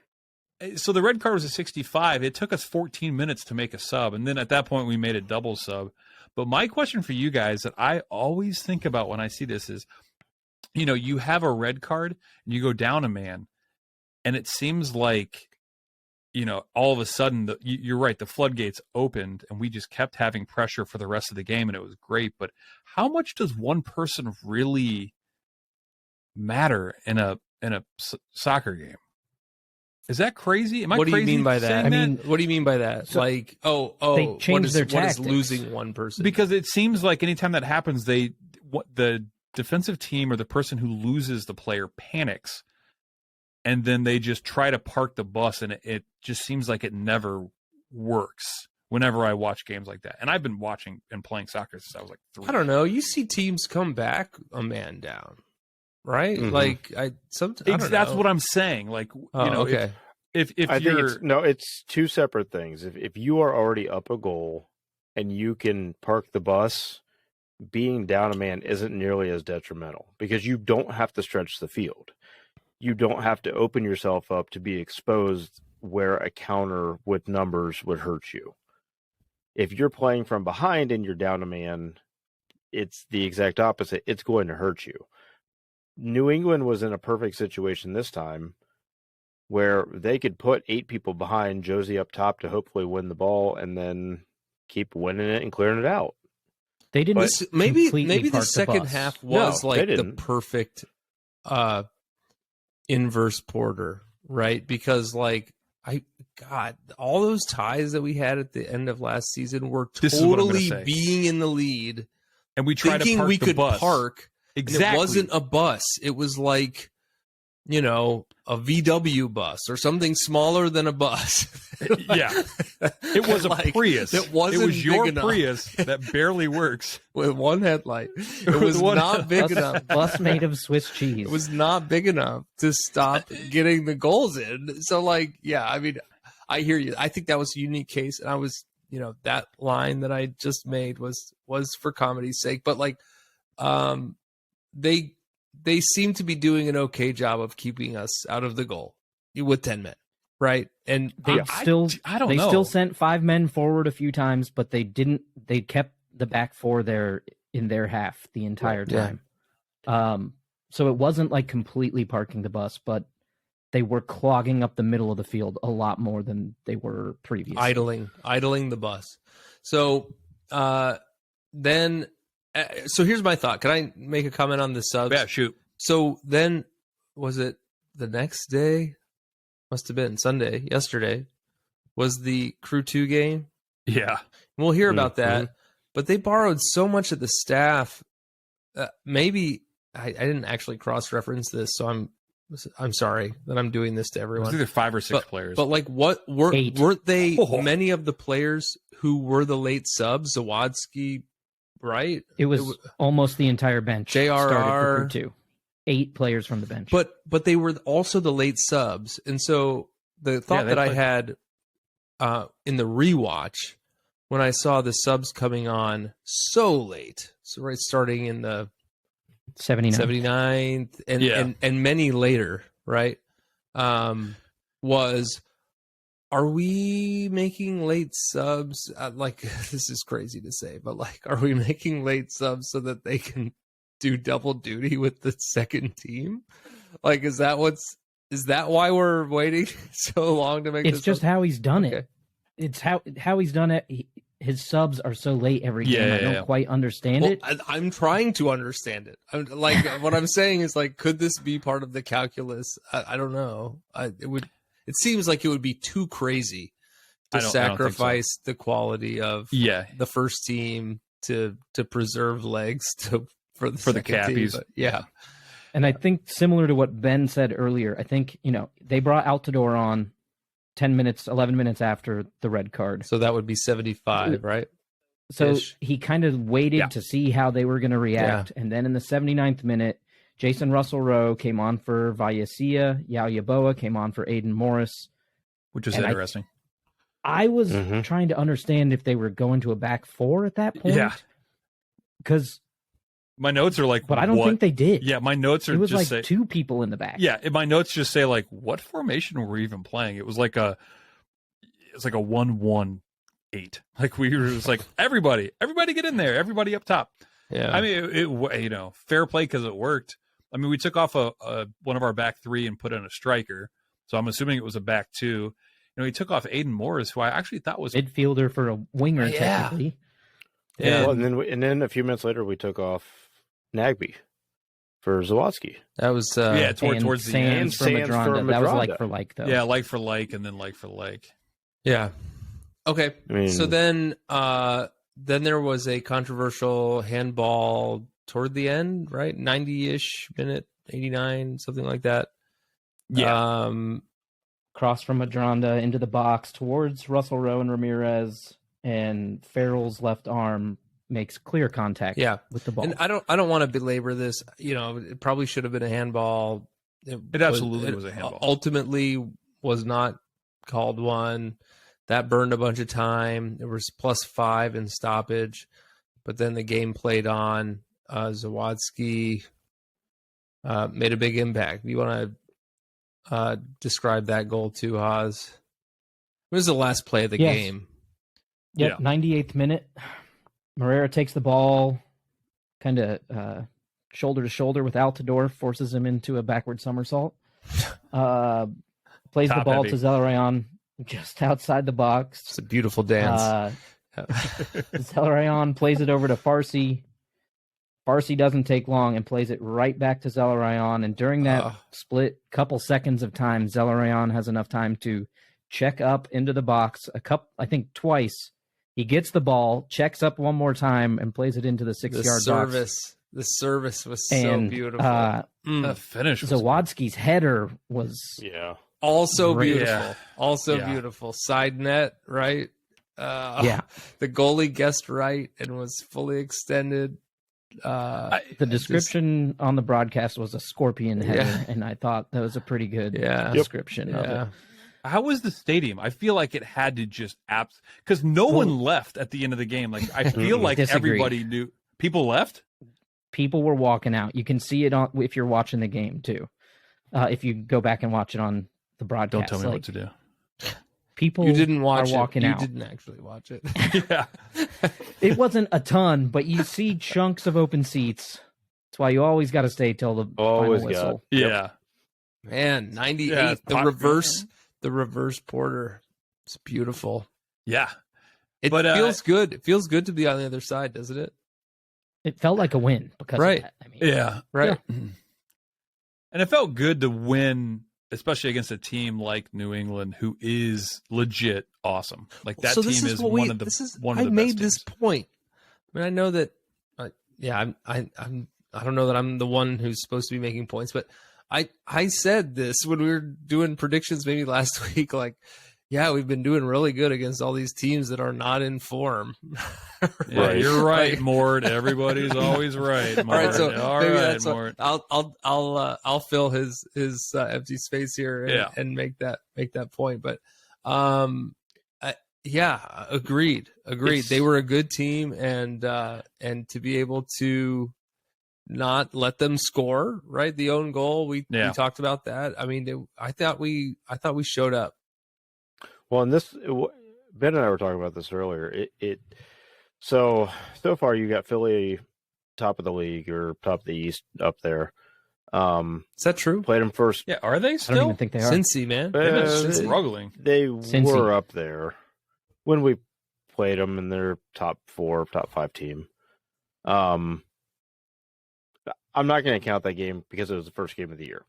So the red card was a 65. It took us 14 minutes to make a sub, and then at that point we made a double sub. But my question for you guys that I always think about when I see this is, you know, you have a red card and you go down a man, and it seems like, you know, all of a sudden you're right, the floodgates opened and we just kept having pressure for the rest of the game, and it was great. But how much does one person really matter in a soccer game? Is that crazy? Am I What do you crazy mean by that? saying I mean, what do you mean by that? So- like, They what changed is, their what is tactics. losing one person? because it seems like anytime that happens, the defensive team or the person who loses the player panics, and then they just try to park the bus, and it just seems like it never works whenever I watch games like that. And I've been watching and playing soccer since I was like 3. I don't know. You see teams come back a man down, right? Mhm. Like I don't That's know. what I'm saying. Like, Oh, you know, okay. if I think you're it's two separate things. If you are already up a goal and you can park the bus, being down a man isn't nearly as detrimental because you don't have to stretch the field. You don't have to open yourself up to be exposed where a counter with numbers would hurt you. If you're playing from behind and you're down a man, it's the exact opposite. It's going to hurt you. New England was in a perfect situation this time where they could put 8 people behind Josie up top to hopefully win the ball and then keep winning it and clearing it out. They didn't. Maybe completely the park second bus. half was No, like they the didn't. perfect inverse Porter, right? Because like God, all those ties that we had at the end of last season were This is what I'm gonna totally say. being in the lead, and we try to thinking park we the could bus. park. And Exactly. it wasn't a bus. It was like, you know, a VW bus or something smaller than a bus. Yeah. It was a Like, Prius. It wasn't It was your big enough. Prius that barely works. With one headlight. It With was one- not big Bus, enough. bus made of Swiss cheese. It was not big enough to stop getting the goals in. So, like, yeah, I mean, I hear you. I think that was a unique case, and I was, you know, that line that I just made was for comedy's sake. But like, they seem to be doing an okay job of keeping us out of the goal with 10 men, right? And They I still don't they know. still sent 5 men forward a few times, but they didn't. They kept the back 4 there in their half the entire Yeah. time. So it wasn't like completely parking the bus, but they were clogging up the middle of the field a lot more than they were previously. idling the bus. So then, so here's my thought. Can I make a comment on the subs? Yeah, shoot. So then, was it the next day? Must have been Sunday. Yesterday was the Crew 2 game. Yeah. We'll hear about that. Mhm. But they borrowed so much of the staff. Maybe I didn't actually cross-reference this, so I'm sorry that I'm doing this to It was everyone. either 5 or 6 players. But like, weren't 8. they Oh. many of the players who were the late subs? Zawadski, right? It was almost the entire bench. JRR. started for Crew 2. 8 players from the bench. But they were also the late subs, and so the thought they that I played- had in the rewatch when I saw the subs coming on so late, so right starting in the 79. 79th and, Yeah. and many later, right? Was, are we making late subs? Like, this is crazy to say, but like, are we making late subs so that they can do double duty with the second team? Like, is that why we're waiting so long to make It's this just up? how he's done Okay. it. It's how he's done it. His subs are so late every game. I don't quite understand Well, it. I'm trying to understand it. I'm like, what I'm saying is like, could this be part of the calculus? I don't know. It seems like it would be too crazy to I don't think so. sacrifice the quality of Yeah. the first team to preserve legs to for the For the second team, Capys. but yeah. And I think similar to what Ben said earlier, I think, they brought Altidore on 11 minutes after the red card. So that would be 75, right? So Ish. he kind of waited Yeah. to see how they were going to react. And then in the 79th minute, Jason Russell-Rowe came on for Vallecilla. Yao Yaboa came on for Aiden Morris. Which is And interesting. I was Mhm. trying to understand if they were going to a back four at that point. Yeah. Because, My notes are like, but I don't what? think they did. Yeah, my notes are It was just like say, two people in the back. yeah, my notes just say like, what formation were we even playing? It was like a 1-1-8. Like we were just like, everybody get in there, everybody up top. Yeah. I mean, it fair play because it worked. I mean, we took off one of our back three and put in a striker, so I'm assuming it was a back two. He took off Aiden Morris, who I actually thought was Midfielder for a winger, Yeah. technically. Yeah. Well, and then a few minutes later, we took off Nagby for Zawadzki. That was yeah, And towards the end. Sands for Sands for Madronda. That was Madronda. like for like, though. Yeah, like for like, and then like for like. yeah. Okay. I mean, So then there was a controversial handball toward the end, right? 90-ish minute, 89, something like that. Yeah. Cross from Madronda into the box towards Russell Rowe and Ramirez, and Farrell's left arm makes clear contact Yeah. with the ball. And I don't want to belabor this. It probably should have been a handball. It absolutely was a handball. Ultimately was not called one. That burned a bunch of time. There was +5 in stoppage, but then the game played on. Zawadzki made a big impact. You want to describe that goal too, Haas? It was the last play of the Yes. game. Yep, 98th minute. Moreira takes the ball, kind of shoulder to shoulder with Altidore, forces him into a backward somersault. Plays the Top ball heavy. to Zelarayan just outside the box. It's a beautiful dance. Zelarayan plays it over to Farsi. Farsi doesn't take long and plays it right back to Zelarayan. And during that split couple seconds of time, Zelarayan has enough time to check up into the box I think twice. He gets the ball, checks up one more time, and plays it into the 6-yard box. The service was so And beautiful. The finish was Zawadzki's header was yeah. Also Great. beautiful. Yeah. Also Yeah. beautiful. Side net, right? yeah. The goalie guessed right and was fully extended. The description on the broadcast was a scorpion header, Yeah. and I thought that was a pretty good Yeah. description of Yeah. it. How was the stadium? I feel like it had to just because no one left at the end of the game. Like I feel like Disagree. everybody knew. People left. People were walking out. You can see it on if you're watching the game too. If you go back and watch it on the broadcast, Don't tell me like, what to do. people You didn't watch are walking it. out. You didn't actually watch it. Yeah, It wasn't a ton, but you see chunks of open seats. That's why you always got to stay till the Always final whistle. yeah. Man, 98. Yeah, it's The reverse Porter. It's beautiful. Yeah. It But, feels good. It feels good to be on the other side, doesn't it? It felt like a win because Right. of that. I mean, Yeah. Right. And it felt good to win, especially against a team like New England, who is legit awesome. Like that So team this is what one of the one of the I made best this teams. point. I mean, I know that. I don't know that I'm the one who's supposed to be making points, but I said this when we were doing predictions maybe last week. Like, yeah, we've been doing really good against all these teams that are not in form. Yeah, Right. you're right, Mort. Everybody's always right, Mort. All right, so All maybe right, that's Mort. what, I'll fill his empty space here and, Yeah. and make that point. But yeah, agreed. It's- They were a good team, and to be able to not let them score, right? The own goal, we talked about that. I mean, I thought we showed up. Well, and Ben and I were talking about this earlier. So far you got Philly top of the league or top of the East up there. Is that true? Played them first. Yeah, are they I don't still? even think they are. Cincy, man. They've been Uh, struggling. They Cincy. were up there when we played them in their top 4, top 5 team. I'm not going to count that game because it was the first game of the year.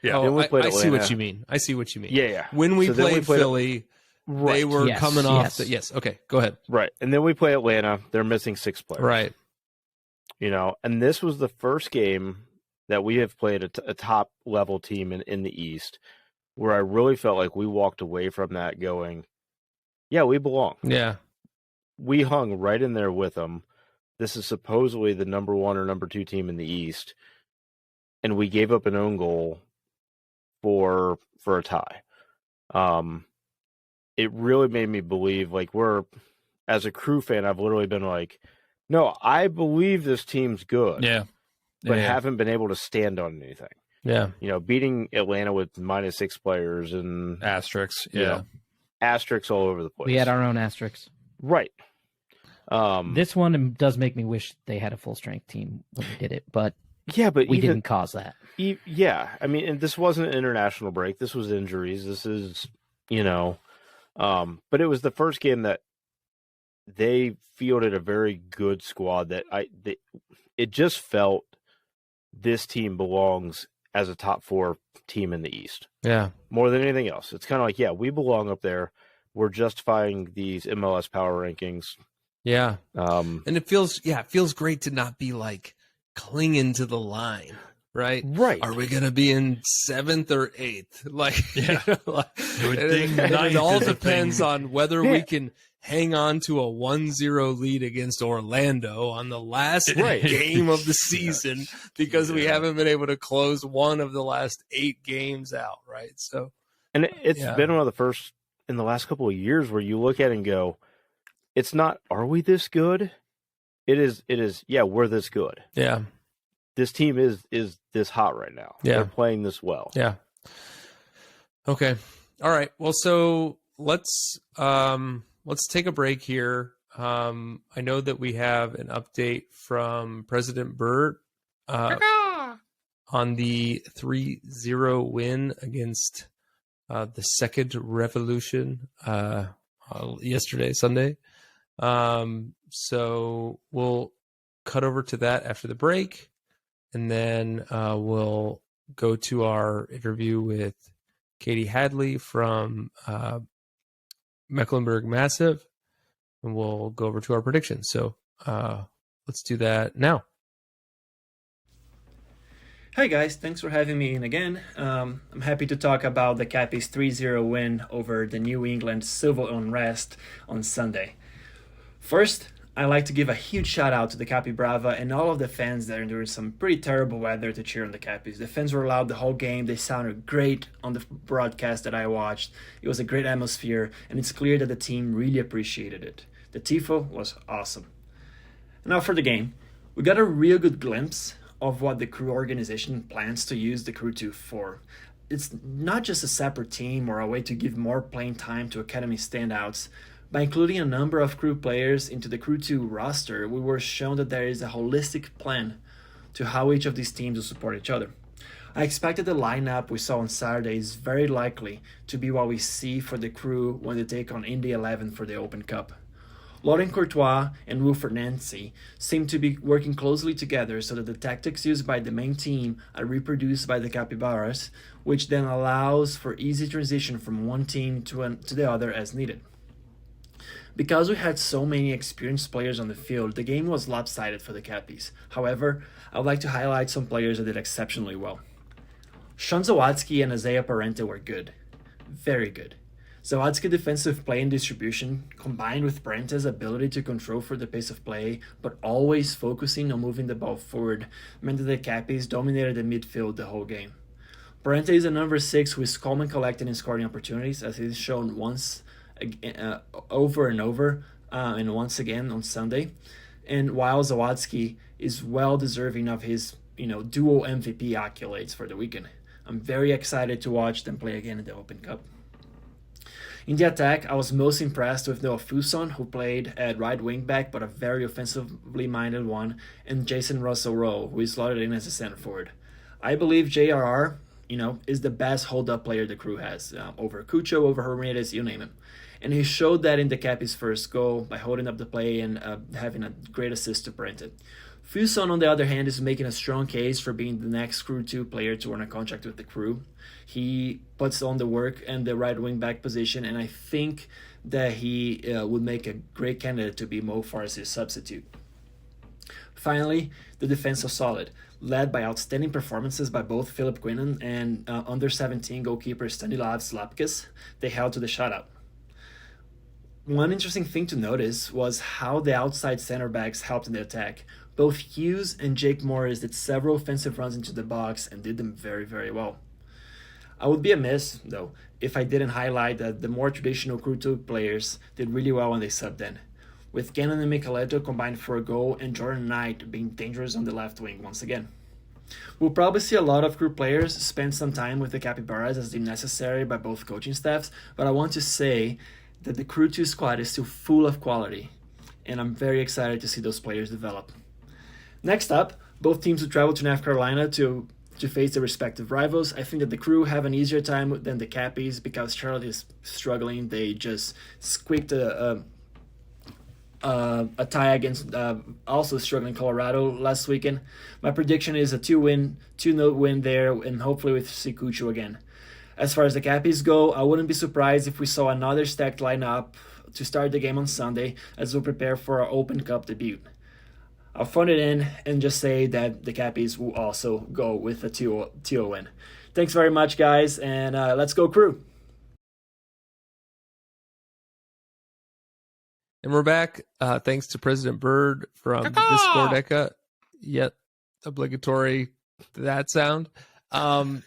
Yeah. Then we played I see what Atlanta. you mean. I see what you mean. Yeah. When we So then played Philly, Right. they were Yes, coming off. yes. Yes. Okay. Go ahead. Right. And then we play Atlanta. They're missing 6 players. Right. And this was the first game that we have played a top level team in the East, where I really felt like we walked away from that going, yeah, we belong. Yeah. We hung right in there with them. This is supposedly the number 1 or number 2 team in the East, and we gave up an own goal for a tie. It really made me believe, like, as a Crew fan, I've literally been like, no, I believe this team's good, but haven't been able to stand on anything. Yeah. Beating Atlanta with -6 players and asterisks. Asterisks all over the place. We had our own asterisks. Right. This one does make me wish they had a full strength team when we did it, but we didn't cause that. Yeah, I mean, and this wasn't an international break. This was injuries. This is, but it was the first game that they fielded a very good squad that it just felt this team belongs as a top 4 team in the East. Yeah. More than anything else. It's kind of like, yeah, we belong up there. We're justifying these MLS power rankings. Yeah. And it feels great to not be like clinging to the line, right? Right. Are we going to be in 7th or 8th? Like, It it all depends on whether we can hang on to a 1-0 lead against Orlando on the last game of the season because we haven't been able to close one of the last 8 games out, right? So, and it's been one of the first in the last couple of years where you look at it and go, it's not, are we this good? It is, yeah, we're this good. Yeah. This team is this hot right now. Yeah. They're playing this well. Yeah. Okay. All right. Well, so let's take a break here. I know that we have an update from President Burt on the 3-0 win against the second Revolution yesterday, Sunday. So we'll cut over to that after the break, and then we'll go to our interview with Capy Hadley from Mecklenburg Massive, and we'll go over to our predictions. So let's do that now. Hi guys, thanks for having me in again. I'm happy to talk about the Capy's 3-0 win over the New England civil unrest on Sunday. First, I'd like to give a huge shout out to the Capy Brava and all of the fans that endured some pretty terrible weather to cheer on the Capys. The fans were loud the whole game. They sounded great on the broadcast that I watched. It was a great atmosphere, and it's clear that the team really appreciated it. The tifo was awesome. Now for the game, we got a real good glimpse of what the Crew organization plans to use the Crew 2 for. It's not just a separate team or a way to give more playing time to academy standouts. By including a number of Crew players into the Crew 2 roster, we were shown that there is a holistic plan to how each of these teams will support each other. I expected the lineup we saw on Saturday is very likely to be what we see for the Crew when they take on Indy 11 for the Open Cup. Laurent Courtois and Wilfred Nancy seem to be working closely together so that the tactics used by the main team are reproduced by the Capybaras, which then allows for easy transition from one team to the other as needed. Because we had so many experienced players on the field, the game was lopsided for the Capys. However, I would like to highlight some players that did exceptionally well. Sean Zawadzki and Isaiah Parente were good. Very good. Zawadzki's defensive play and distribution, combined with Parente's ability to control for the pace of play, but always focusing on moving the ball forward, meant that the Capys dominated the midfield the whole game. Parente is a number 6 who is calm and collected in scoring opportunities, as he's shown once over and over, and once again on Sunday. And while Zawadzki is well deserving of his, dual MVP accolades for the weekend. I'm very excited to watch them play again in the Open Cup. In the attack, I was most impressed with Noah Fuson, who played at right wing back, but a very offensively minded one, and Jason Russell-Rowe, who is slotted in as a center forward. I believe JRR, is the best hold-up player the Crew has, over Cucho, over Ramirez, you name him. And he showed that in the Capy's first goal by holding up the play and having a great assist to Parente. Fuson, on the other hand, is making a strong case for being the next Crew 2 player to earn a contract with the Crew. He puts on the work in the right wing back position, and I think that he would make a great candidate to be Mo Farsi's substitute. Finally, the defense was solid, led by outstanding performances by both Philip Quinnen and under-17 goalkeeper Stanislav Slapkis. They held to the shutout. One interesting thing to notice was how the outside center backs helped in the attack. Both Hughes and Jake Morris did several offensive runs into the box and did them very, very well. I would be amiss, though, if I didn't highlight that the more traditional Crew 2 players did really well when they subbed in, with Gannon and Micheletto combined for a goal and Jordan Knight being dangerous on the left wing once again. We'll probably see a lot of Crew players spend some time with the Capybaras as deemed necessary by both coaching staffs, but I want to say that the Crew 2 squad is still full of quality, and I'm very excited to see those players develop. Next up, both teams will travel to North Carolina to face their respective rivals. I think that the Crew have an easier time than the Cappies because Charlotte is struggling. They just squeaked a tie against also struggling Colorado last weekend. My prediction is a 2-0 win there, and hopefully with Sikuchu again. As far as the Cappies go, I wouldn't be surprised if we saw another stacked lineup to start the game on Sunday as we prepare for our Open Cup debut. I'll phone it in and just say that the Cappies will also go with a 2-0 win. Thanks very much, guys, and let's go Crew! And we're back. Thanks to President Bird from Discord Eka. Yet obligatory that sound. All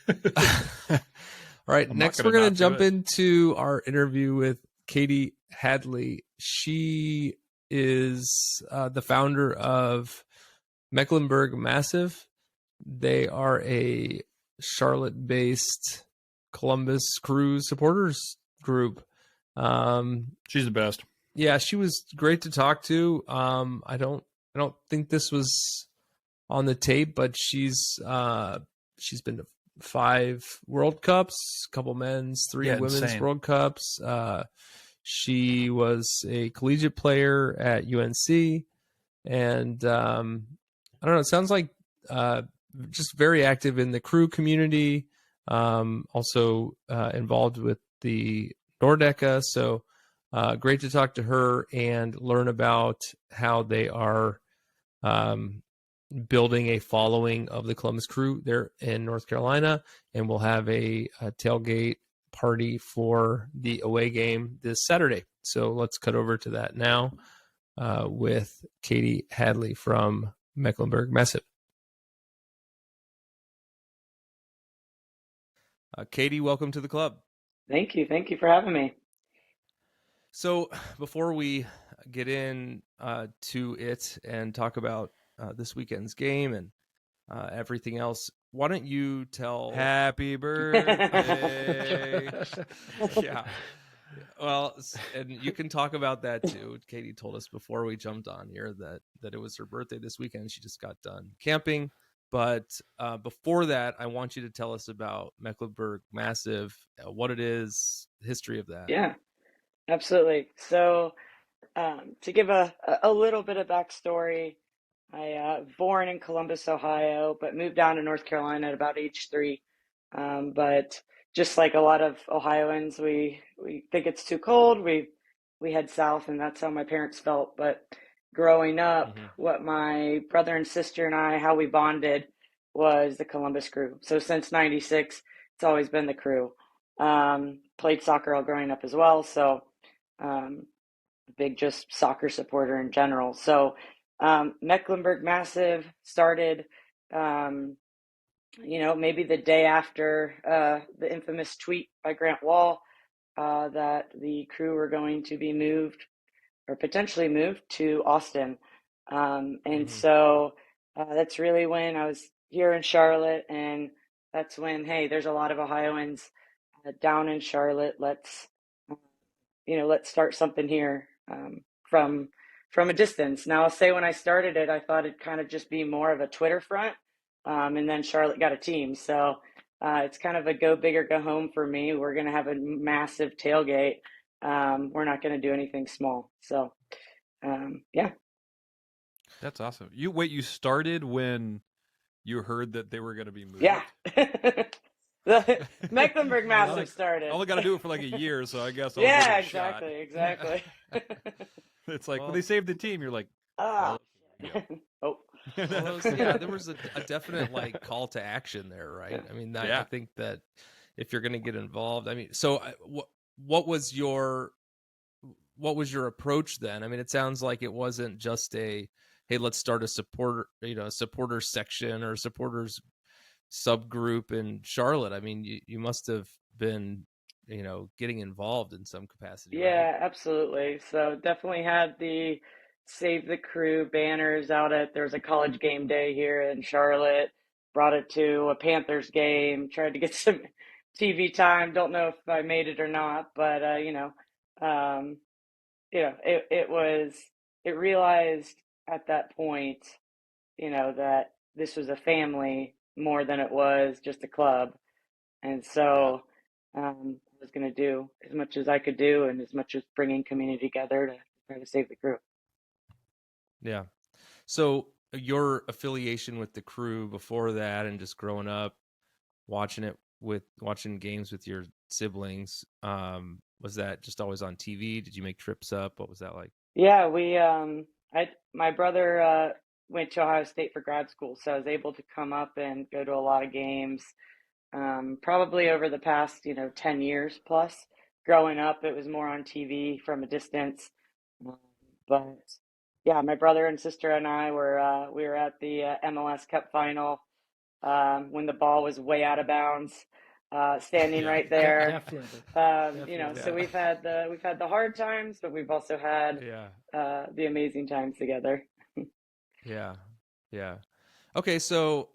right, next we're going to jump into our interview with Katie Hadley. She is the founder of Mecklenburg Massive. They are a Charlotte-based Columbus Crew supporters group. She's the best. Yeah, she was great to talk to. I don't think this was on the tape, but she's been to 5 World Cups, a couple men's, 3 women's insane. World Cups. She was a collegiate player at UNC, and I don't know. It sounds like just very active in the Crew community. Also involved with the Nordeca. So. Great to talk to her and learn about how they are building a following of the Columbus Crew there in North Carolina, and we'll have a tailgate party for the away game this Saturday. So let's cut over to that now with Katie Hadley from Mecklenburg Massive. Katie, welcome to the club. Thank you. Thank you for having me. So before we get in to it and talk about this weekend's game and everything else, why don't you tell... Happy birthday. Yeah. Well, and you can talk about that too. Katie told us before we jumped on here that it was her birthday this weekend. She just got done camping. But before that, I want you to tell us about Mecklenburg Massive, what it is, the history of that. Yeah. Absolutely. So to give a little bit of backstory, I born in Columbus, Ohio, but moved down to North Carolina at about age 3. But just like a lot of Ohioans, we think it's too cold. We head south, and that's how my parents felt. But growing up, what my brother and sister and I, how we bonded was the Columbus Crew. So since '96, it's always been the Crew. Played soccer all growing up as well. So big just soccer supporter in general. So Mecklenburg Massive started, maybe the day after the infamous tweet by Grant Wall that the Crew were going to be moved or potentially moved to Austin. So that's really when I was here in Charlotte, and that's when, hey, there's a lot of Ohioans down in Charlotte. Let's start something here from a distance. Now, I'll say when I started it, I thought it'd kind of just be more of a Twitter front, and then Charlotte got a team. So it's kind of a go big or go home for me. We're going to have a massive tailgate. We're not going to do anything small. So, yeah. That's awesome. You started when you heard that they were going to be moved? Yeah. The Mecklenburg Massive started. I only got to do it for like a year, so I guess I'll yeah, give it a exactly. shot. It's like when they saved the team, you're like, Oh. There was a definite like call to action there, right? I mean, I think that if you're going to get involved, I mean, so what was your approach then? I mean, it sounds like it wasn't just a, hey, let's start a supporter section or supporters subgroup in Charlotte. I mean, you must have been, getting involved in some capacity. Yeah, right? absolutely. So definitely had the Save the Crew banners out there was a college game day here in Charlotte. Brought it to a Panthers game, tried to get some TV time. Don't know if I made it or not, but it realized at that point, that this was a family more than it was just a club. And so I was going to do as much as I could do and as much as bringing community together to try to save the Crew. Yeah. So your affiliation with the Crew before that and just growing up, watching games with your siblings, was that just always on TV? Did you make trips up? What was that like? Yeah, my brother went to Ohio State for grad school, so I was able to come up and go to a lot of games. Probably over the past, 10 years plus. Growing up, it was more on TV from a distance. But yeah, my brother and sister and I we were at the MLS Cup final when the ball was way out of bounds, standing right there. Definitely. So we've had the hard times, but we've also had the amazing times together. Yeah. Okay, so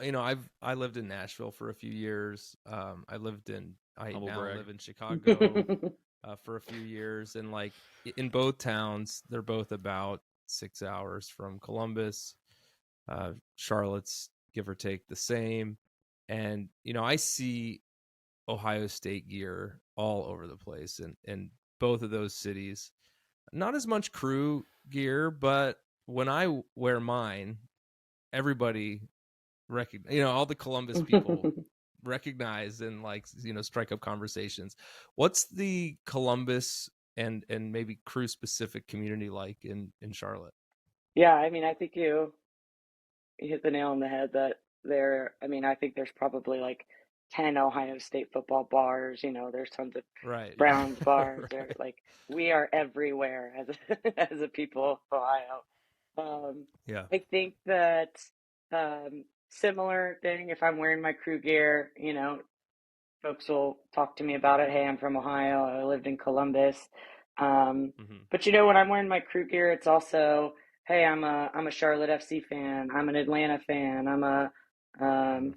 I lived in Nashville for a few years. I now live in Chicago for a few years, and like in both towns, they're both about 6 hours from Columbus. Charlotte's give or take the same, and I see Ohio State gear all over the place, and both of those cities. Not as much Crew gear, but when I wear mine, everybody recognize, all the Columbus people recognize and strike up conversations. What's the Columbus and maybe Crew specific community like in Charlotte? Yeah, I mean, I think you hit the nail on the head that I think there's probably like 10 Ohio State football bars. There's tons of Browns bars. Right. Like we are everywhere as a people of Ohio. I think that similar thing. If I'm wearing my Crew gear, folks will talk to me about it. Hey, I'm from Ohio. I lived in Columbus. But when I'm wearing my Crew gear, it's also, hey, I'm a Charlotte FC fan. I'm an Atlanta fan. I'm a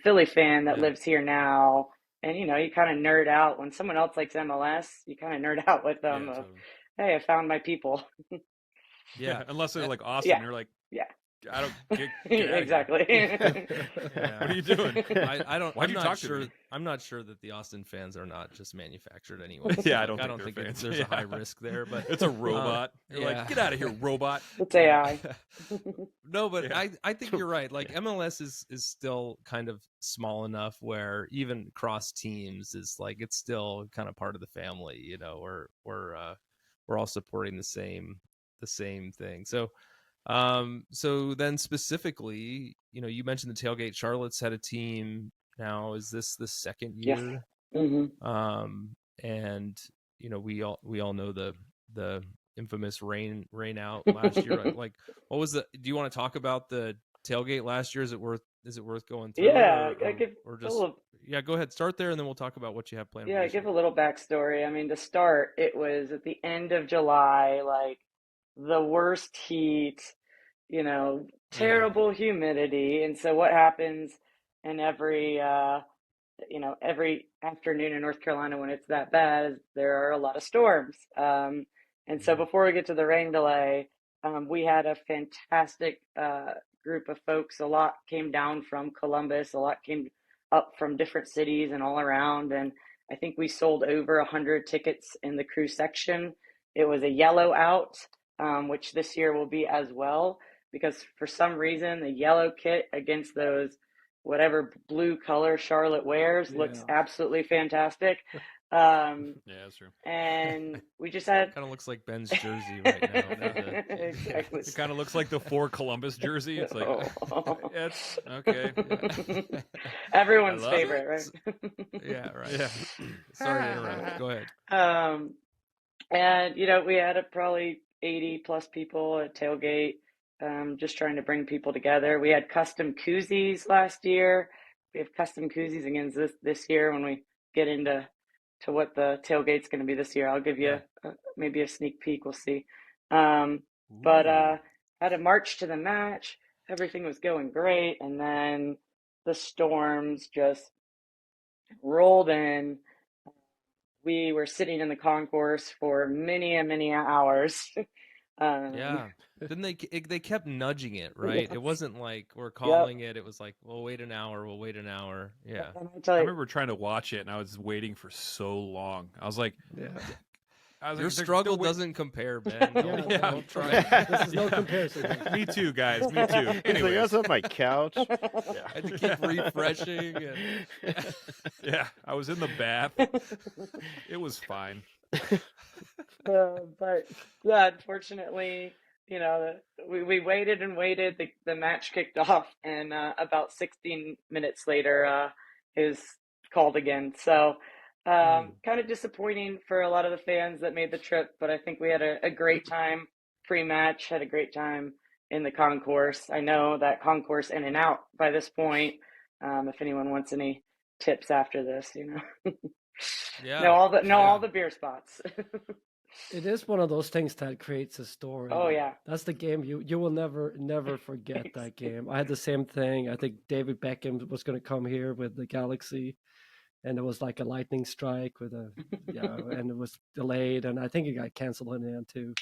Philly fan that lives here now. And you kind of nerd out when someone else likes MLS. You kind of nerd out with them. Hey, I found my people. Yeah, unless they're like Austin, you're like, I don't get exactly. What are you doing? I'm not sure that the Austin fans are not just manufactured anyway. Yeah, I don't think there's a high risk there, but it's a robot. You're like, get out of here, robot. It's AI. No, but I think you're right. Like MLS is still kind of small enough where even cross teams is like it's still kind of part of the family. We're all supporting the same thing. So then specifically, you mentioned the tailgate. Charlotte's had a team now. Is this the second year? Yes. And we all know the infamous rain out last year. Like, what was do you want to talk about the tailgate last year? Is it worth going through? Yeah, go ahead, start there, and then we'll talk about what you have planned. Yeah, give a little backstory. I mean, to start, it was at the end of July, like the worst heat, terrible humidity. And so what happens in every afternoon in North Carolina when it's that bad is there are a lot of storms. And so before we get to the rain delay, we had a fantastic group of folks. A lot came down from Columbus, a lot came up from different cities and all around. And I think we sold over 100 tickets in the Crew section. It was a yellow out, which this year will be as well, because for some reason the yellow kit against those whatever blue color Charlotte wears looks absolutely fantastic. Yeah, that's true. And we just had Kind of looks like Ben's jersey right now. exactly. It kind of looks like the For Columbus jersey. It's like, Oh. it's okay. Everyone's I love favorite, it. right? Yeah, right. Yeah. Sorry to interrupt. Go ahead. And we had probably 80 plus people at tailgate, just trying to bring people together. We had custom koozies last year. We have custom koozies again this year when we get into what the tailgate's going to be this year. I'll give you maybe a sneak peek. We'll see. But had a march to the match. Everything was going great, and then the storms just rolled in. We were sitting in the concourse for many hours. Yeah. Then they kept nudging it, right? It wasn't like we're calling it. It was like, we'll wait an hour. We'll wait an hour. Yeah. And I tell I you, remember trying to watch it, and I was waiting for so long. I was like, Your they're struggle wait- doesn't compare, Ben. Don't try. This is no comparison. Me too, guys. Me too. He's like, I Anyways, was on my couch. I had to keep refreshing. yeah, I was in the bath. It was fine. but yeah, unfortunately, we waited and waited. The match kicked off, and about 16 minutes later, it was called again. So kind of disappointing for a lot of the fans that made the trip, but I think we had a great time pre-match, had a great time in the concourse. I know that concourse in and out by this point. If anyone wants any tips after this, Yeah. know all the beer spots. It is one of those things that creates a story. Oh, yeah. That's the game you will never forget that game. I had the same thing. I think David Beckham was going to come here with the Galaxy, and it was like a lightning strike with and it was delayed, and I think it got canceled in the end too,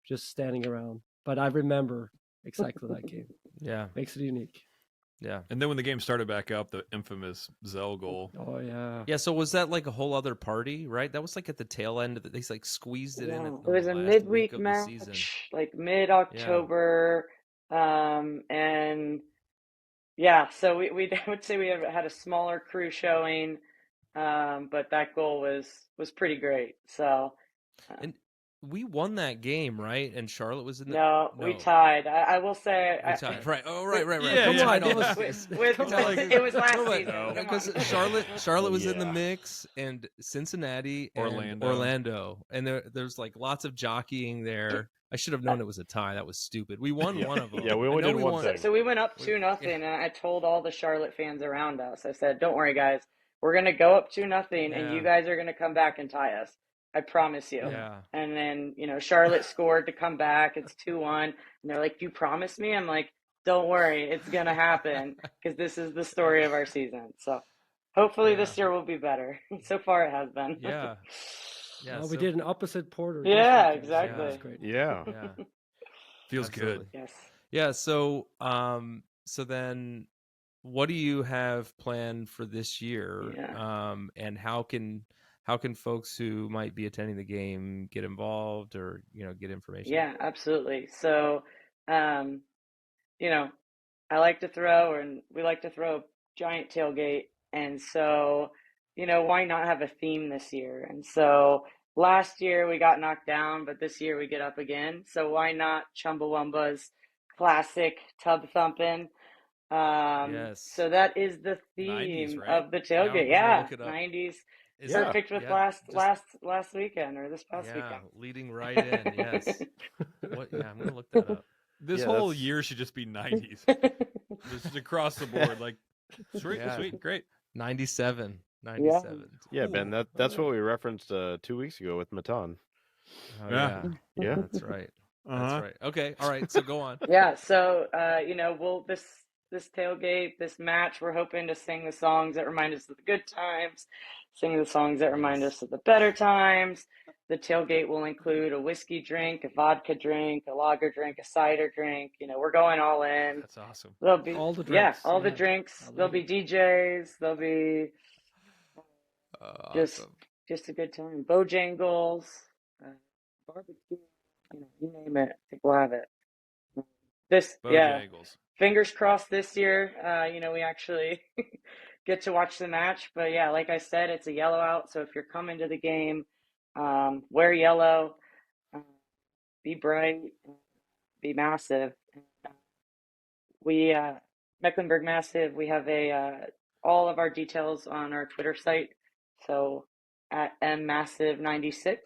just standing around. But I remember exactly that game. Yeah. Makes it unique. Yeah. And then when the game started back up, the infamous Zell goal. Oh yeah. Yeah. So was that like a whole other party, right? That was like at the tail end of it. They like squeezed it in. Yeah, At it was the a last midweek week of the match, season. like mid-October. And yeah, so we I would say we had a smaller crew showing, but that goal was pretty great. So And we won that game, right? And Charlotte was in the no, we tied. I will say We tied. Right. Oh, right. Yeah, Come yeah. on. It was- it was last Come on. season. Come Because on. Charlotte was in the Yeah. mix, and Cincinnati and Orlando. and there's like lots of jockeying there. I should have known it was a tie. That was stupid. We won one of them. Yeah, we only I know did one won. thing. So we went up 2-0, and I told all the Charlotte fans around us. I said, "Don't worry, guys. We're gonna go up 2-0, and Yeah. you guys are gonna come back and tie us. I promise you." Yeah. And then Charlotte scored to come back. It's 2-1, and they're like, "You promised me." I'm like, "Don't worry, it's gonna happen because this is the story of our season." So hopefully this year will be better. So far, it has been. Yeah. Yeah. We did an opposite Porter. Yeah, this weekend, so exactly. that was great. Yeah. Yeah. Feels Absolutely. good. Yes. Yeah. So, so then, what do you have planned for this year? Yeah. And how can folks who might be attending the game get involved or get information? Yeah, absolutely. So, I like to throw, and we like to throw a giant tailgate, and so, why not have a theme this year? And so last year we got knocked down, but this year we get up again. So why not Chumbawamba's classic tub thumping? Yes. So that is the 90's, theme right? of the Yeah, I'm tailgate. gonna Yeah, look it up. 90's. Is Yeah. Perfect with yeah, last weekend or this past yeah, weekend. leading right in. Yes. What? Yeah, I'm gonna look that up. This Yeah, whole that's- year should just be 90s. Just across the board. Like, sweet, Yeah. sweet, great. 97. 97. Yeah, Ben, that's what we referenced 2 weeks ago with Matan. Oh, Yeah. yeah. Yeah. That's right. Uh-huh. That's right. Okay. All right. So go on. Yeah, so we'll this tailgate, this match, we're hoping to sing the songs that remind us of the good times, sing the songs that remind us of the better times. The tailgate will include a whiskey drink, a vodka drink, a lager drink, a cider drink. We're going all in. That's awesome. There'll be All the yeah, drinks, all the yeah. drinks. I There'll like be DJs. There'll be just Awesome. just a good time. Bojangles, barbecue, you name it. I think we'll have it. this, yeah, Bojangles. fingers crossed this year. We actually get to watch the match. But yeah, like I said, it's a yellow out. So if you're coming to the game, wear yellow, be bright, be massive. We Mecklenburg Massive. We have all of our details on our Twitter site. So at mmassive96,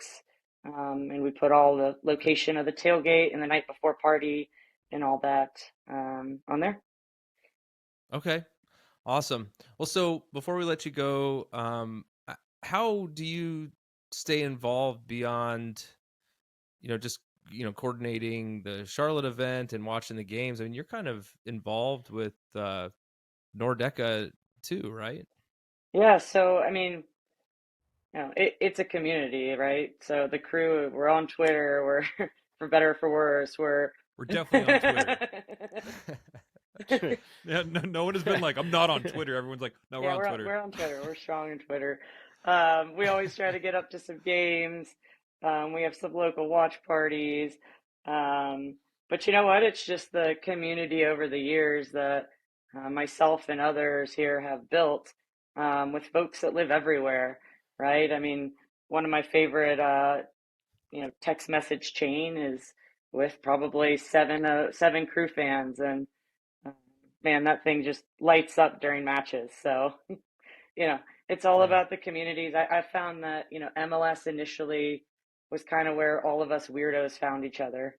and we put all the location of the tailgate and the night before party and all that on there. Okay, awesome. Well, so before we let you go, how do you stay involved beyond, just coordinating the Charlotte event and watching the games? I mean, you're kind of involved with Nordeca too, right? Yeah. So I mean, it's a community, right? So the crew, we're on Twitter. We're for better or for worse. We're definitely on Twitter. Yeah, no one has been like, I'm not on Twitter. Everyone's like, no, we're on Twitter. We're on Twitter. We're strong on Twitter. We always try to get up to some games. We have some local watch parties. But you know what? It's just the community over the years that myself and others here have built with folks that live everywhere, right? I mean, one of my favorite, text message chain is with probably seven crew fans, and man, that thing just lights up during matches. So, it's all about the communities. I found that, MLS initially was kind of where all of us weirdos found each other.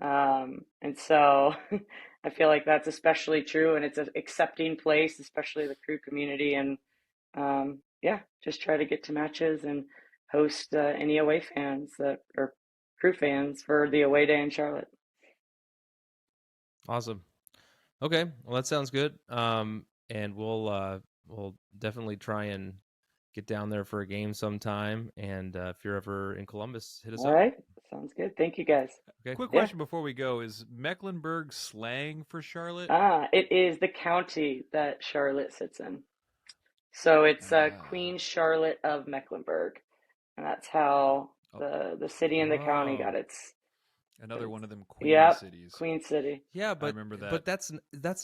And so I feel like that's especially true, and it's an accepting place, especially the crew community. And just try to get to matches and host any away fans or crew fans for the away day in Charlotte. Awesome. Okay, well that sounds good. And we'll definitely try and get down there for a game sometime. And if you're ever in Columbus, hit us up. All right, sounds good. Thank you, guys. Okay. Quick question before we go: is Mecklenburg slang for Charlotte? It is the county that Charlotte sits in. So it's Queen Charlotte of Mecklenburg, and that's how the city and the county got its. Another one of them Queen cities. Queen City. Yeah, but I remember that. But that's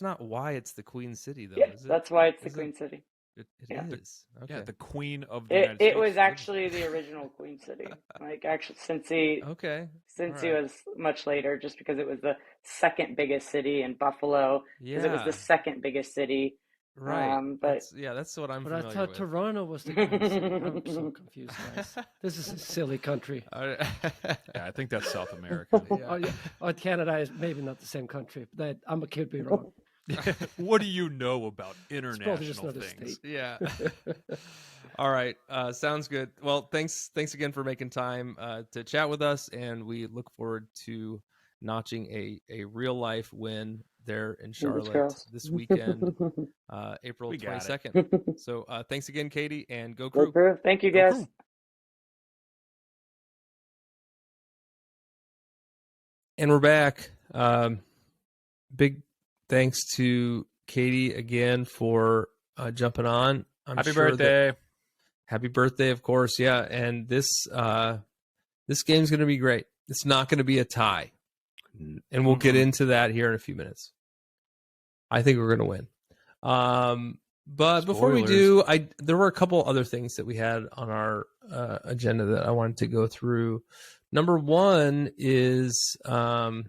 not why it's the Queen City, though. Yeah, is it? that's why it's the Queen City. It Yeah. is. Okay. Yeah, the Queen of the United It States. was actually the original Queen City. Like actually, since he was much later, just because it was the second biggest city in Buffalo, because it was the second biggest city. Right. But that's what I'm But familiar I thought with. Toronto was the Queen City. I'm so confused, guys. This is a silly country. Yeah, I think that's South America. Canada is maybe not the same country. But I could be wrong. What do you know about It's probably just international another things? state. Yeah. All right. Sounds good. Well, thanks again for making time to chat with us, and we look forward to notching a real life win there in Charlotte this weekend, April 22nd. So thanks again, Katie, and go crew. Go crew. Thank you, guys. Crew. And we're back. Big thanks to Katie again for jumping on. Happy birthday. Happy birthday, of course. Yeah. And this game's going to be great. It's not going to be a tie. And we'll get into that here in a few minutes. I think we're going to win. But before we do, there were a couple other things that we had on our agenda that I wanted to go through. Number one is our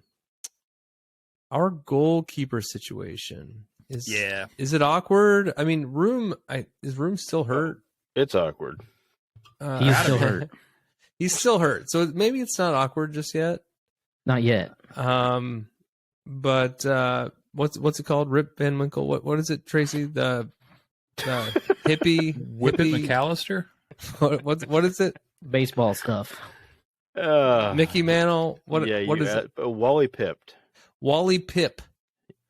goalkeeper situation. Is it awkward? I mean, is Room still hurt? It's awkward. He's still hurt. He's still hurt. So maybe it's not awkward just yet. Not yet. But what's it called? Rip Van Winkle. What is it, Tracy? The hippie Whippet McAllister? What is it? Baseball stuff. Mickey Mantle. What is it? Wally Pipped. Wally Pip.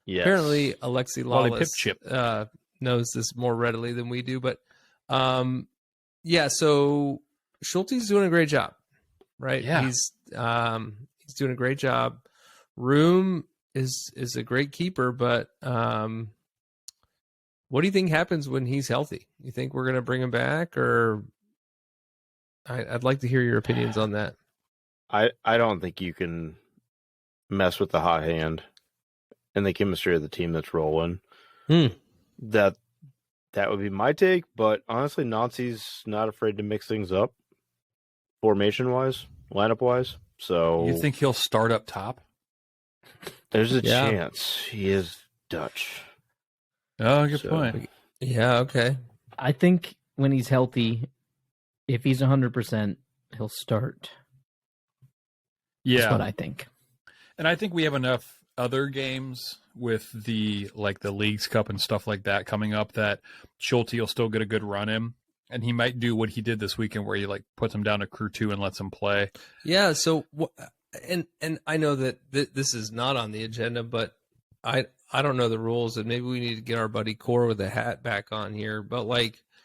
Yes. Apparently, Alexi Lawless Pip knows this more readily than we do. But so Schulte's doing a great job, right? Yeah. He's doing a great job. Room is a great keeper, but what do you think happens when he's healthy? You think we're going to bring him back, or I'd like to hear your opinions on that. I don't think you can mess with the hot hand and the chemistry of the team that's rolling. Hmm. That would be my take, but honestly, Nazi's not afraid to mix things up, formation-wise, lineup-wise. So You think he'll start up top? there's a Yeah. chance he is Dutch. Oh, good So- point. Yeah, okay. I think when he's healthy, if he's 100%, he'll start. That's Yeah, what I think. and I think we have enough other games with the Leagues Cup and stuff like that coming up that Schulte will still get a good run in, and he might do what he did this weekend where he puts him down to crew 2 and lets him play. Yeah, so and I know that this is not on the agenda, but I don't know the rules, and maybe we need to get our buddy Core with a hat back on here. But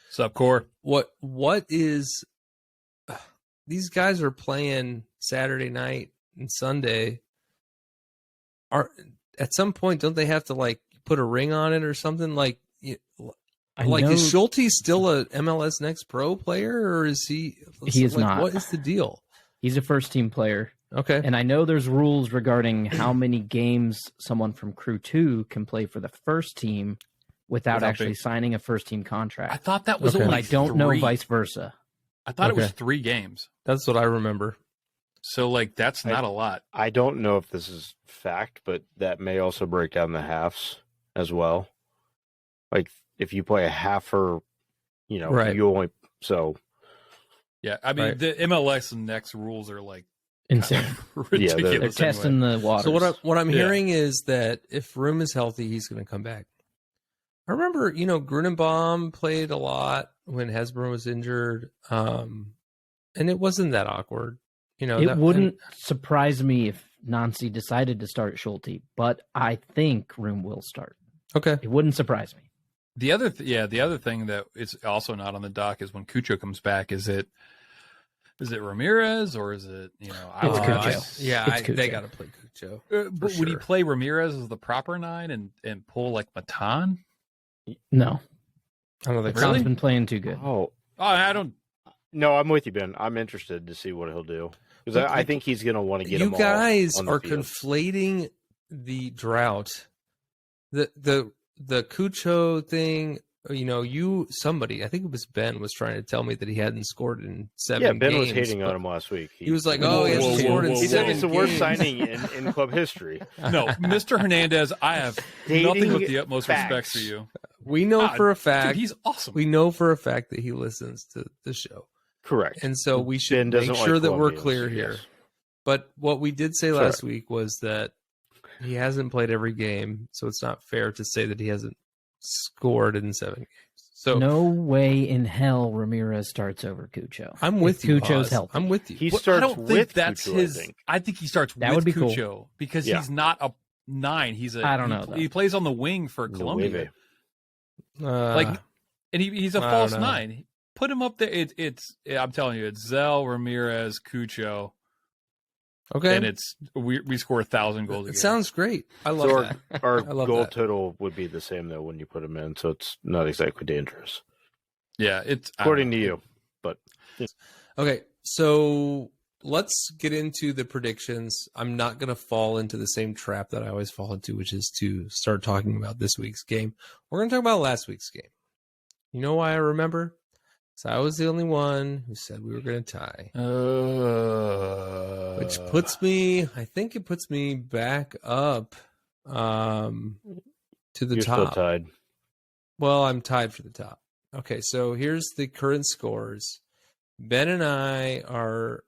Sup, Core? what is these guys are playing Saturday night and Sunday? At some point, don't they have to put a ring on it or something? I know Is Schulte still a MLS Next Pro player, or is he? He is not. What is the deal? he's a first team player. Okay. And I know there's rules regarding how many games someone from Crew 2 can play for the first team without actually being- signing a first team I contract. thought that was Okay. But only I don't know 3. vice versa. I thought it was Okay. 3 games. That's what I remember. So that's not a lot. I don't know if this is fact, but that may also break down the halves as well. If you play a half for, Right. you only Yeah, I mean Right. the MLS Next rules are Insane. ridiculous. they're They're testing the waters. So what I'm Yeah. hearing is that if Room is healthy, he's going to come back. I remember, Grunenbaum played a lot when Hesburn was injured, and it wasn't that awkward. It wouldn't surprise me if Nancy decided to start Schulte, but I think Room will start. Okay. It wouldn't surprise me. The other thing that is also not on the dock is when Cucho comes back. Is it Ramirez or is it It's They Cucho. It's Cucho. got to play Cucho. But would he sure. play Ramirez as the proper 9 and pull Matan? No. I don't think Matan's so. been playing too good. Oh, I don't. no, I'm with you, Ben. I'm interested to see what he'll do. Because I think he's going to want to get You them all guys on the are field. conflating the drought, the Cucho thing. Somebody, I think it was Ben, was trying to tell me that he hadn't scored in 7 Yeah, Ben games. was hating but on him last week. He was like, Whoa, "Oh, he hasn't whoa, scored in whoa, He said 7 it's the worst games." signing in club history. No, Mr. Hernandez, I have nothing Dating but the utmost respect facts. for you. We know Ah, for a fact. Dude, he's awesome. We know for a fact that he listens to the show, Correct. and so we Ben should doesn't make like sure that we're Colombians, clear here. yes. But what we did say Sorry. last week was that he hasn't played every game, so it's not fair to say that he hasn't scored in 7 games. So No way in hell Ramirez starts over Cucho. I'm with you. Cucho's Oz. healthy. I'm with you. He But starts I don't think with that's Cucho, his. I think. I think he starts That with would be cool. Cucho because Yeah. he's not a 9. He's a. I don't know, though. He plays on the wing for Nueve. Colombia, Uh, and he's a I don't false know. 9. Put him up there. It's. I'm telling you, it's Zell, Ramirez, Cucho, okay. and we score 1,000 goals. It a game. sounds great. I love So that. our I love goal that. total would be the same though when you put him in, so it's not exactly dangerous, Yeah, it's according to you. But Okay, so let's get into the predictions. I'm not going to fall into the same trap that I always fall into, which is to start talking about this week's game. We're going to talk about last week's game. You know why I remember? So I was the only one who said we were going to tie, which puts me, I think it puts me back up to the you're still top. tied. Well, I'm tied for the top. Okay, so here's the current scores. Ben and I are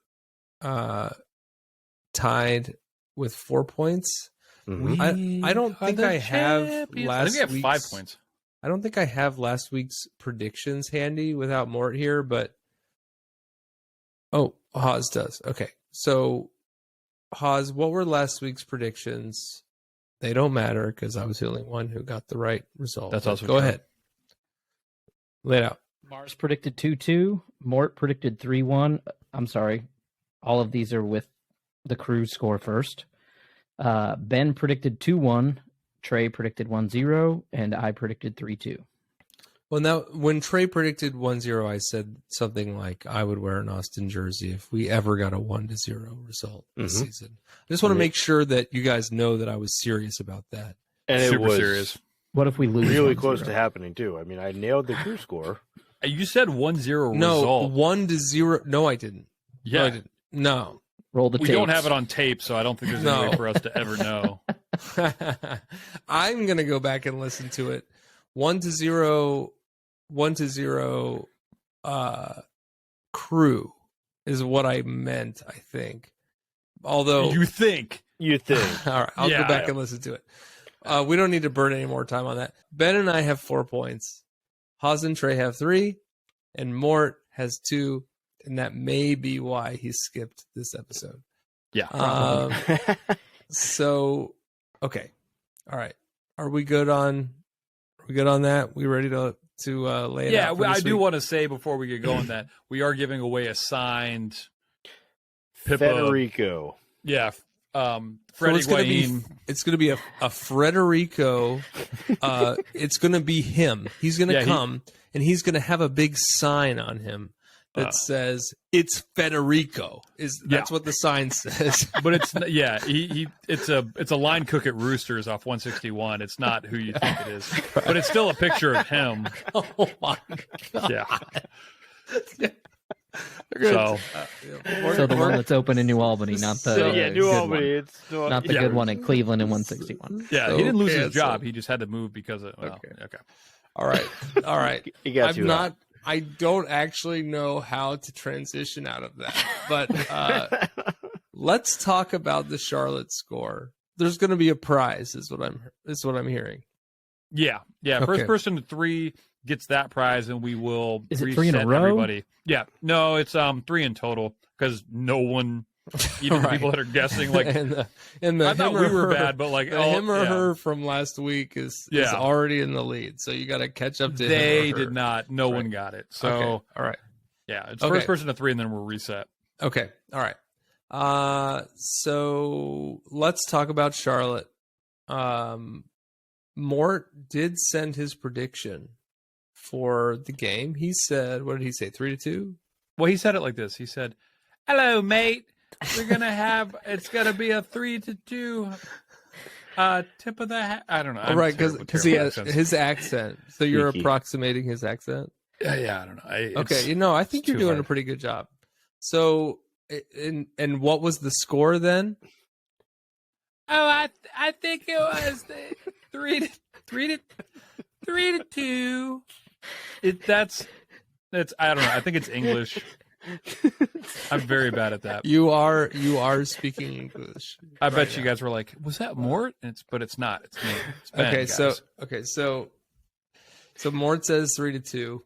tied with 4 points. Mhm. I don't think I have I think last we have 5 week's- points. I don't think I have last week's predictions handy without Mort here, but Haas does. Okay, so Haas, what were last week's predictions? They don't matter because I was the only one who got the right result. That's But also go true. ahead. Lay it out. Mars predicted 2-2. Mort predicted 3-1. I'm sorry. All of these are with the crew score first. Ben predicted 2-1. Trey predicted 1-0. And I predicted 3-2. Well, now, when Trey predicted 1-0, I said something like, I would wear an Austin jersey if we ever got a 1-0 result this Mhm. season. I just want to Yeah. make sure that you guys know that I was serious about that. And it Super was serious. What if we lose? really 1-0? close to happening too. I mean, I nailed the crew score. You said 1-0 No, result. 1-0. No, I didn't. Yeah. No, I didn't. No. Roll the We tapes. don't have it on tape, so I don't think there's any way for us to ever know. I'm gonna go back and listen to it. 1-0. 1-0. Crew is what I meant. I think. Although You think. You think? all right, I'll Yeah. go back and listen to it. We don't need to burn any more time on that. Ben and I have 4 points. Haas and Trey have 3, and Mort has 2, and that may be why he skipped this episode. Yeah. So, okay, all right. Are we good on? That? We ready to lay it Yeah, out? For I this do week? want to say before we get going that we are giving away a signed Pippa. Federico. Yeah. So Freddie it's gonna be Guain. it's gonna be a Frederico. It's gonna be him. He's gonna Yeah, come and he's gonna have a big sign on him that says "It's Federico." That's what the sign says? But it's it's a line cook at Roosters off 161. It's not who you think it is, but it's still a picture of him. Oh my god! Yeah. So So the one that's open in New Albany, not the New good Albany. one. It's Not the good one in Cleveland in 161. yeah, So he didn't lose his canceled. job. He just had to move because of okay. All right, all right. He got you out. I don't actually know how to transition out of that, but let's talk about the Charlotte score. There's going to be a prize, is what I'm hearing. Yeah. Okay. First person to 3 gets that prize, and we will Is it reset 3 in a row? everybody. Yeah, no, it's 3 in total because no one, even the Right. people that are guessing, like and the I thought him we or were her- bad, but like the him or her from last week is Yeah. already in the lead, so you got to catch up to they him or her. did not. No one Right. got it. So Okay. All right. yeah, it's Okay. first person to 3, and then we'll reset. Okay. All right. So let's talk about Charlotte. Mort did send his prediction for the game. He said, what did he say? 3-2? Well, he said it like this. He said, "Hello, mate. We're gonna have. It's gonna be a 3-2. Tip of the hat. I don't know. Oh, right, because he has his accent. So you're Sneaky. approximating his accent. Yeah, I don't know. Okay, I think it's you're too doing hard. a pretty good job. So, and what was the score then? Oh, I think it was 3-2. That's I don't know. I think it's English. I'm very bad at that. You are speaking English. I bet right you now. guys were like, "Was that Mort?" But it's not. It's me. It's Ben, Okay, guys. so Mort says 3-2.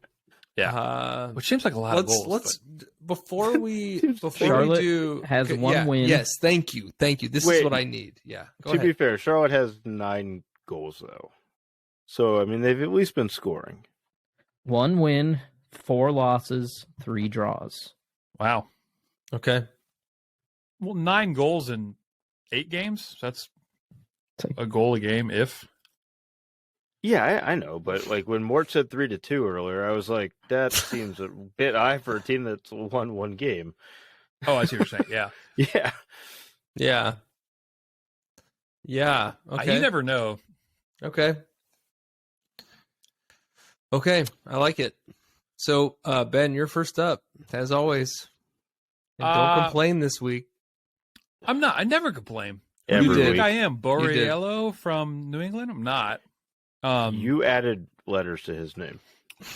Yeah, which seems like a lot of goals. Let's before we Charlotte do has one win. Yes, thank you. This is Wait. what I need. Yeah, go To ahead. be fair, Charlotte has 9 goals though, so I mean they've at least been scoring. 1 win, 4 losses, 3 draws. Wow. Okay. Well, 9 goals in 8 games. That's a goal a game. If Yeah, I know, but like when Mort said 3-2 earlier, I was like, that seems a bit high for a team that's won 1 game. I see what you're saying. Yeah. Yeah, Yeah. Okay. You never know. Okay. I like it. So, Ben, you're first up, as always. And don't complain this week. I'm not. I never complain. Who Every do you think week. I am? Borriello from New England? I'm not. You added letters to his name.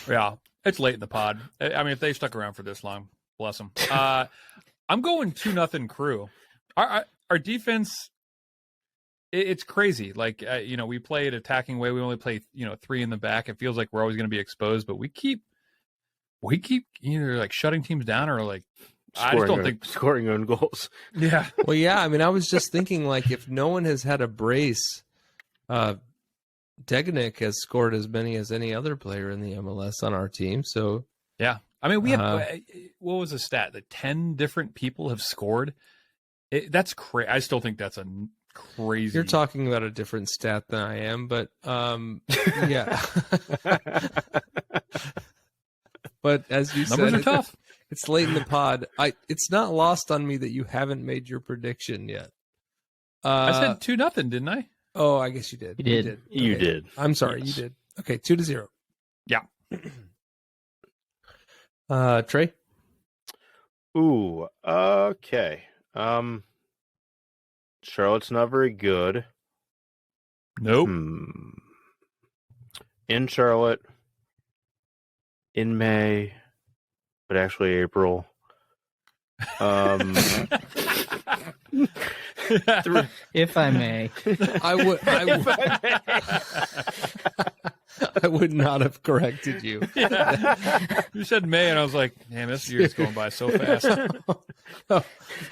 Yeah, it's late in the pod. I mean, if they stuck around for this long, bless them. I'm going 2-0 Crew. Our defense, it's crazy. Like we play it attacking way. We only play 3 in the back. It feels like we're always going to be exposed, but we keep either like shutting teams down or like I just don't think scoring own goals. Yeah. Well, yeah. I mean, I was just thinking, like, if no one has had a brace, Degenek has scored as many as any other player in the MLS on our team. So yeah, I mean, we have what was the stat that 10 different people have scored? That's crazy. I still think that's a crazy. you're talking about a different stat than I am, but yeah. But as you Numbers said, are tough. It's late in the pod. It's not lost on me that you haven't made your prediction yet. I said 2-0, didn't I? Oh, I guess you did. You did. You Okay. did. I'm sorry, Yes. you did. Okay, 2-0. Yeah. Trey? Ooh, okay. Charlotte's not very good. Nope. In Charlotte, in May, but actually April. If I may. I would not have corrected you. Yeah. You said May, and I was like, "Damn, this year's going by so fast."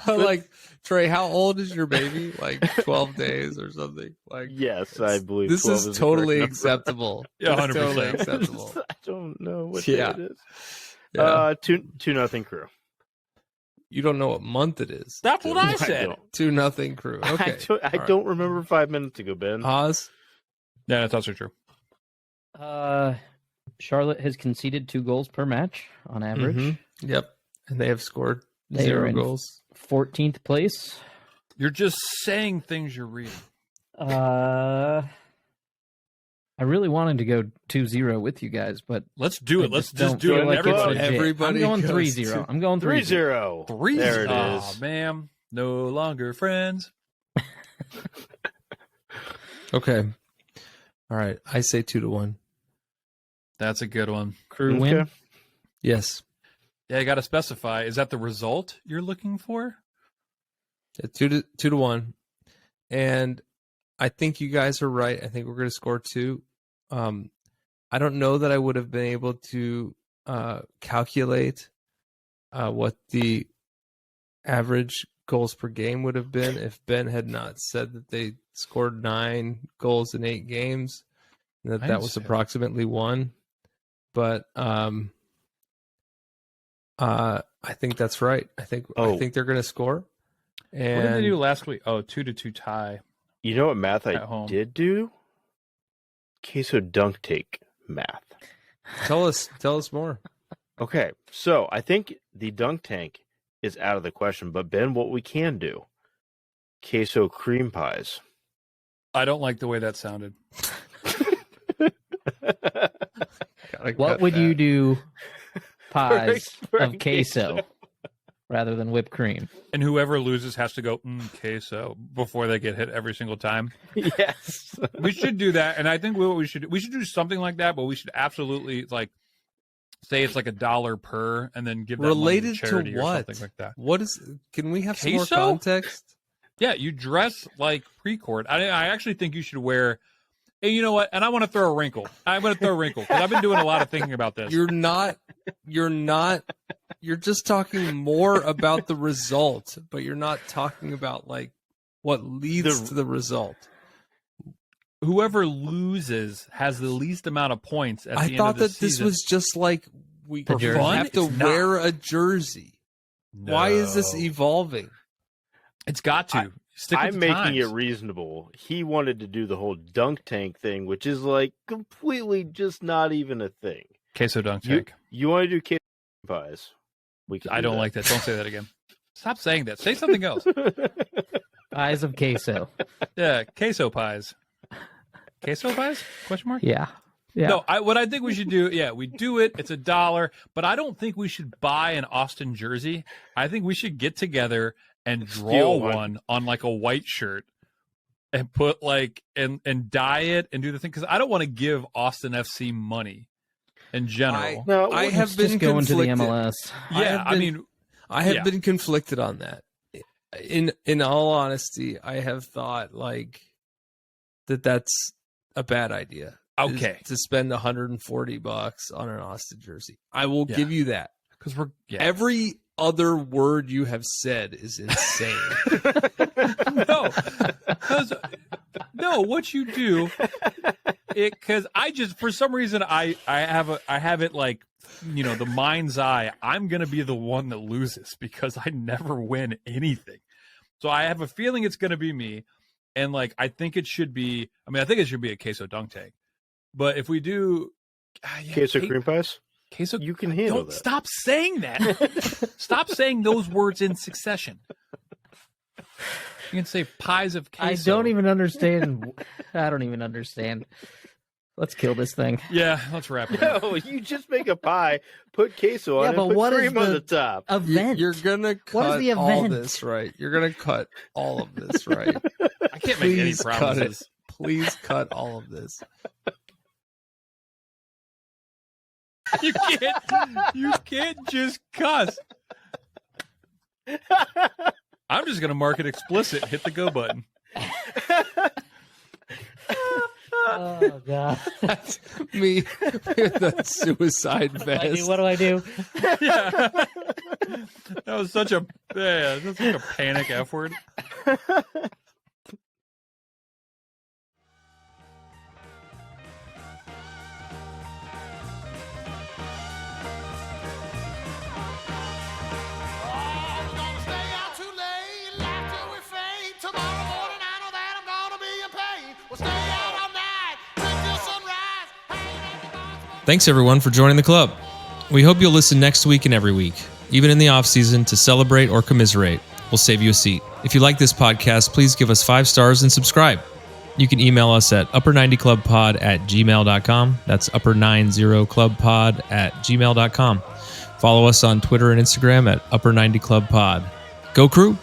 Like, Trey, how old is your baby? Like 12 days or something? Like, Yes, I believe this 12 is the totally correct number. acceptable. Yeah, This is 100%. totally acceptable. I don't know what Yeah. day it is. Yeah. 2-0 Crew. You don't know what month it is. That's what I I said. don't. 2-0 Crew. Okay. I don't remember 5 minutes ago, Ben. Oz? Yeah, that's also true. Charlotte has conceded 2 goals per match on average. Mhm. Yep. And they have scored They are 0 in goals. 14th place. You're just saying things you're reading. I really wanted to go 2-0 with you guys, but Let's do I it. Let's just just don't do it. feel like it's Everybody. legit. Everybody I'm going goes 3-0. to- I'm going 3-0. 3-0. 3. There it Aw, is. man. No longer friends. Okay. All right. I say 2-1. That's a good one. Crew win. Okay. Yes. Yeah, you got to specify. Is that the result you're looking for? 2-1. And I think you guys are right. I think we're going to score 2. I don't know that I would have been able to calculate what the average goals per game would have been if Ben had not said that they scored 9 goals in 8 games, and that was understand. approximately 1. But I think that's right. I think they're going to score. And What did they do last week? Oh, 2-2 tie. You know what math I At home. did do? Queso dunk take math. tell us more. Okay, so I think the dunk tank is out of the question, but Ben, what we can do, queso cream pies. I don't like the way that sounded. What would you do pies For of queso rather than whipped cream? And whoever loses has to go, queso, before they get hit every single time. Yes. We should do that. And I think what we should do something like that, but we should absolutely say it's like $1 per and then give that Related money to charity to or what? something like that. What is? Can we have some more Queso? context? Yeah, you dress like pre-court. I actually think you should wear. And you know what? And I want to throw a wrinkle. I'm going to throw a wrinkle because I've been doing a lot of thinking about this. You're just talking more about the result, but you're not talking about what leads to the result. Whoever loses has the least amount of points at the end thought of the that this season. was just like we The jersey. have to It's not. wear a jersey. Why is this No. evolving? It's got to. Stick with I'm the making times. it reasonable. He wanted to do the whole dunk tank thing, which is completely just not even a thing. Queso dunk You, tank. you want to do queso pies? We can. I do don't like that. Don't say that again. Stop saying that. Say something else. Pies of queso. Yeah, queso pies. Queso pies? Question mark? Yeah. Yeah. No, what I think we should do, we do it. It's $1, but I don't think we should buy an Austin jersey. I think we should get together and draw Steal one on a white shirt and put and dye it and do the thing because I don't want to give Austin FC money in general. No, I Let's have been just go into the conflicted. MLS. I have Yeah. been conflicted on that. In all honesty, I have thought that's a bad idea. Okay. To spend $140 on an Austin jersey. I will Yeah. give you that. Because we're Every other word you have said is insane. no, what you do because I just for some reason I have it the mind's eye. I'm gonna be the one that loses because I never win anything. So I have a feeling it's gonna be me, and I think it should be. I think it should be a queso dunk tank. But if we do queso cream pies. queso, You can handle don't that. stop saying that. Stop saying those words in succession. You can say pies of queso. I don't even understand. I don't even understand. Let's kill this thing. Yeah, let's wrap it up. No, you just make a pie, put queso on Yeah, it, but put what is cream on the- the top. Event. You're gonna What is cut the all event? this right. You're gonna cut all of this right. I can't make any Please cut promises. it. Please cut all of this. You can't just cuss. I'm just gonna mark it explicit. Hit the go button. Oh god. That's me with a suicide vest. What do I do? Yeah. That was such a that's like a panic F word. Oh, we're gonna stay out too late, laugh till we faint. Tomorrow morning, I know that I'm gonna be in pain. We'll stay out all night, drink till sunrise. Hanging at the bars. Thanks everyone for joining the club. We hope you'll listen next week and every week, even in the off season, to celebrate or commiserate. We'll save you a seat. If you like this podcast, please give us 5 stars and subscribe. You can email us at upper90clubpod@gmail.com. That's upper90clubpod@gmail.com. Follow us on Twitter and Instagram at upper90clubpod. Go Crew!